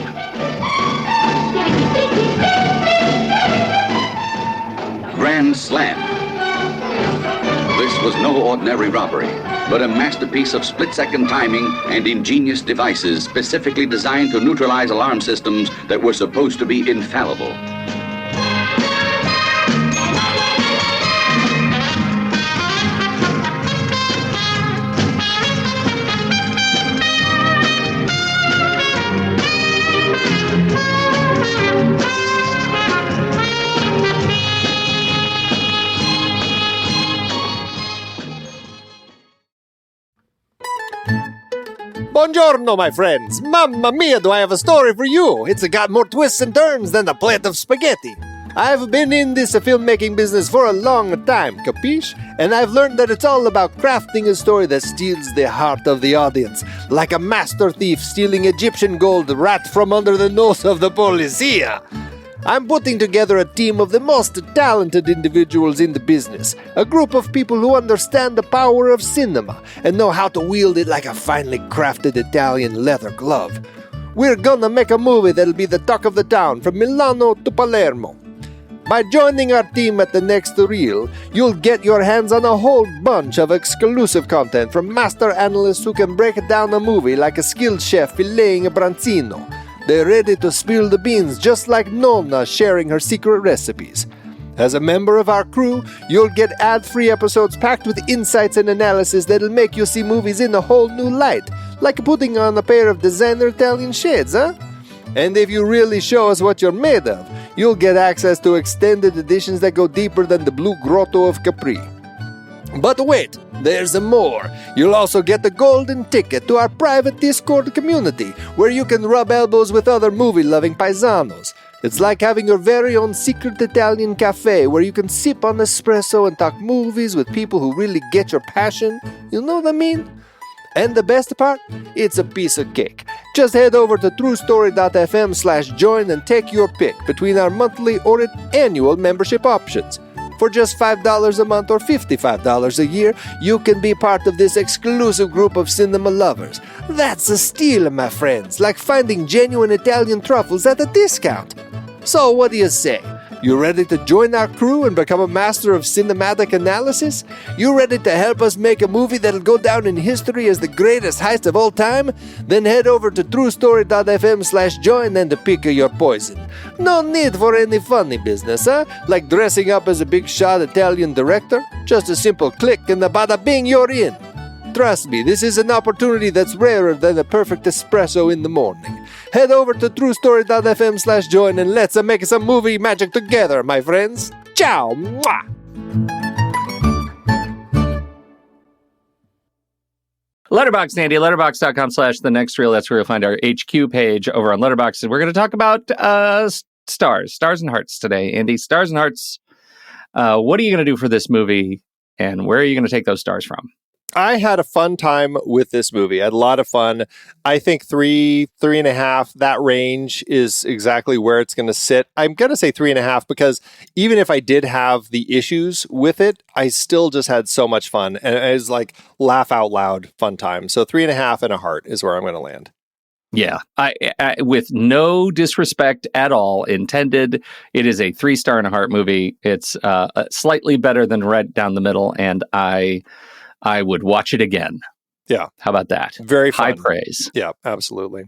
Grand Slam. This was no ordinary robbery, but a masterpiece of split-second timing and ingenious devices specifically designed to neutralize alarm systems that were supposed to be infallible. Buongiorno, my friends. Mamma mia, do I have a story for you. It's got more twists and turns than a plate of spaghetti. I've been in this filmmaking business for a long time, capiche? And I've learned that it's all about crafting a story that steals the heart of the audience, like a master thief stealing Egyptian gold right from under the nose of the policia. I'm putting together a team of the most talented individuals in the business, a group of people who understand the power of cinema and know how to wield it like a finely crafted Italian leather glove. We're gonna make a movie that'll be the talk of the town from Milano to Palermo. By joining our team at the next reel, you'll get your hands on a whole bunch of exclusive content from master analysts who can break down a movie like a skilled chef filleting a branzino. They're ready to spill the beans just like Nonna sharing her secret recipes. As a member of our crew, you'll get ad-free episodes packed with insights and analysis that'll make you see movies in a whole new light, like putting on a pair of designer Italian shades, huh? And if you really show us what you're made of, you'll get access to extended editions that go deeper than the Blue Grotto of Capri. But wait, there's more. You'll also get the golden ticket to our private Discord community, where you can rub elbows with other movie-loving paisanos. It's like having your very own secret Italian cafe, where you can sip on espresso and talk movies with people who really get your passion. You know what I mean? And the best part? It's a piece of cake. Just head over to truestory.fm/join and take your pick between our monthly or annual membership options. For just $5 a month or $55 a year, you can be part of this exclusive group of cinema lovers. That's a steal, my friends, like finding genuine Italian truffles at a discount. So what do you say? You ready to join our crew and become a master of cinematic analysis? You ready to help us make a movie that'll go down in history as the greatest heist of all time? Then head over to truestory.fm/join and pick your poison. No need for any funny business, huh? Like dressing up as a big shot Italian director? Just a simple click and bada bing, you're in. Trust me, this is an opportunity that's rarer than a perfect espresso in the morning. Head over to truestory.fm/join and let's make some movie magic together, my friends. Ciao! Mwah! Letterboxd, Andy, letterboxd.com/the next reel. That's where you'll find our HQ page over on Letterboxd. And we're going to talk about stars and hearts today. Andy, stars and hearts. What are you going to do for this movie, and where are you going to take those stars from? I had a fun time with this movie. I had a lot of fun. I think 3.5, that range is exactly where it's going to sit. I'm going to say 3.5 because even if I did have the issues with it, I still just had so much fun. And it was like laugh out loud fun time. So 3.5 and a heart is where I'm going to land. Yeah, I with no disrespect at all intended, it is a 3-star and a heart movie. It's slightly better than Right Down the Middle, and I would watch it again. Yeah. How about that? Very fun. High praise. Yeah, absolutely.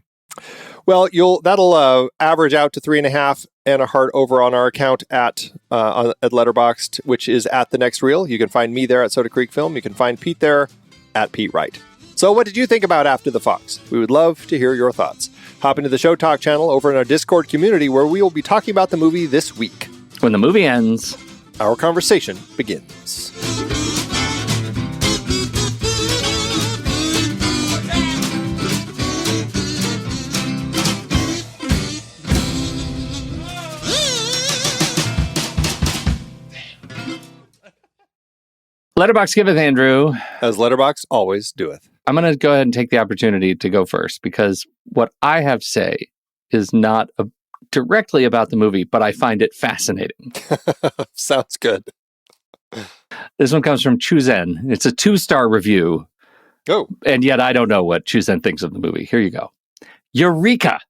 Well, that'll average out to 3.5 and a heart over on our account at Letterboxd, which is at The Next Reel. You can find me there at Soda Creek Film. You can find Pete there at Pete Wright. So what did you think about After the Fox? We would love to hear your thoughts. Hop into the Show Talk channel over in our Discord community where we will be talking about the movie this week. When the movie ends, our conversation begins. Letterboxd giveth, Andrew. As Letterboxd always doeth. I'm going to go ahead and take the opportunity to go first because what I have to say is not directly about the movie, but I find it fascinating. Sounds good. This one comes from Chuzen. It's a 2-star review. Oh. And yet I don't know what Chuzen thinks of the movie. Here you go. Eureka!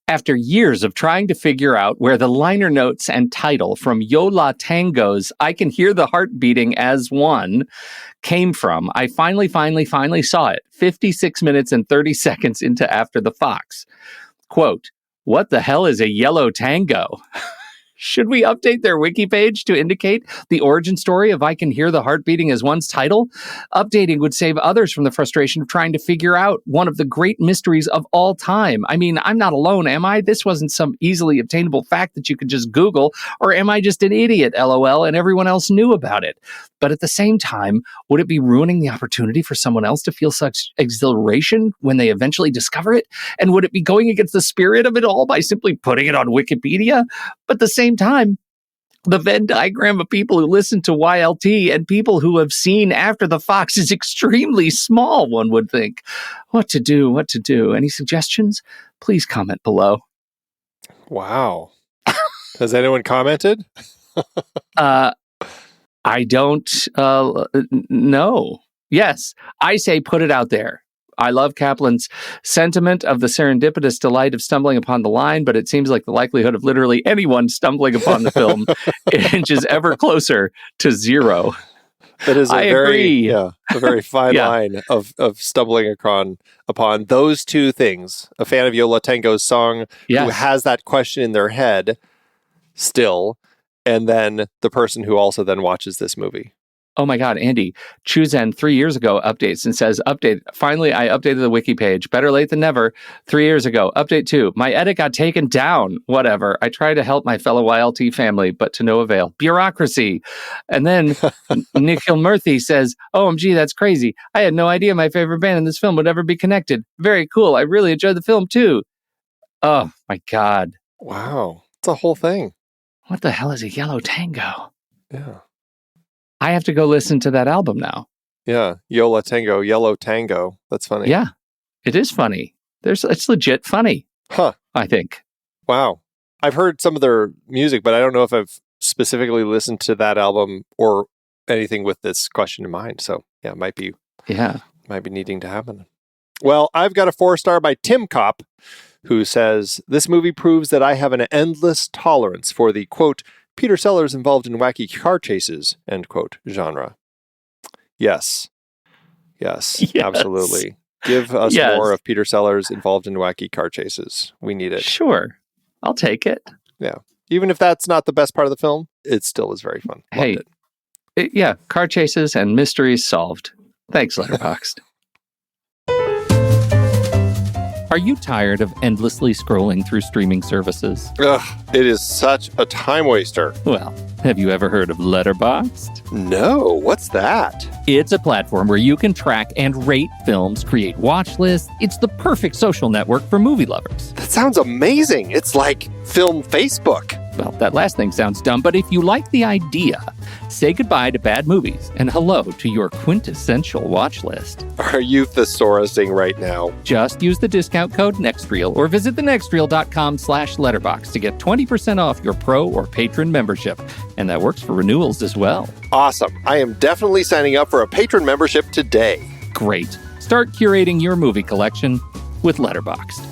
After years of trying to figure out where the liner notes and title from Yo La Tango's I Can Hear the Heart Beating as One came from, I finally saw it 56 minutes and 30 seconds into After the Fox. Quote, what the hell is a yellow tango? Should we update their wiki page to indicate the origin story of I Can Hear the Heart Beating as One's title? Updating would save others from the frustration of trying to figure out one of the great mysteries of all time. I mean, I'm not alone, am I? This wasn't some easily obtainable fact that you could just Google, or am I just an idiot, LOL, and everyone else knew about it? But at the same time, would it be ruining the opportunity for someone else to feel such exhilaration when they eventually discover it? And would it be going against the spirit of it all by simply putting it on Wikipedia? But at the same time, the Venn diagram of people who listen to YLT and people who have seen After the Fox is extremely small, one would think. What to do? Any suggestions? Please comment below. Wow. Has anyone commented? I don't know. Yes, I say put it out there. I love Kaplan's sentiment of the serendipitous delight of stumbling upon the line, but it seems like the likelihood of literally anyone stumbling upon the film inches ever closer to zero. That is a very fine Yeah. line of stumbling upon those two things. A fan of Yo La Tango's song who has that question in their head still, and then the person who also then watches this movie. Oh my God, Andy, Chuzen 3 years ago updates and says, update. Finally, I updated the wiki page. Better late than never. 3 years ago. Update 2. My edit got taken down. Whatever. I tried to help my fellow YLT family, but to no avail. Bureaucracy. And then Nikhil Murthy says, OMG, that's crazy. I had no idea my favorite band in this film would ever be connected. Very cool. I really enjoyed the film too. Oh my God. Wow. It's a whole thing. What the hell is a yellow tango? Yeah. I have to go listen to that album now. Yeah. Yo La Tango, Yellow Tango. That's funny. Yeah. It is funny. It's legit funny. Huh. I think. Wow. I've heard some of their music, but I don't know if I've specifically listened to that album or anything with this question in mind. So yeah, it might be needing to happen. Well, I've got a 4-star by Tim Kopp, who says, this movie proves that I have an endless tolerance for the, quote, Peter Sellers involved in wacky car chases, end quote, genre. Yes, absolutely. Give us more of Peter Sellers involved in wacky car chases. We need it. Sure. I'll take it. Yeah. Even if that's not the best part of the film, it still is very fun. Loved it. Car chases and mysteries solved. Thanks, Letterboxd. Are you tired of endlessly scrolling through streaming services? Ugh, it is such a time waster. Well, have you ever heard of Letterboxd? No, what's that? It's a platform where you can track and rate films, create watch lists. It's the perfect social network for movie lovers. That sounds amazing. It's like Film Facebook. Well, that last thing sounds dumb, but if you like the idea, say goodbye to bad movies and hello to your quintessential watch list. Are you thesaurusing right now? Just use the discount code NEXTREEL or visit thenextreel.com/letterbox to get 20% off your pro or patron membership. And that works for renewals as well. Awesome. I am definitely signing up for a patron membership today. Great. Start curating your movie collection with Letterboxd.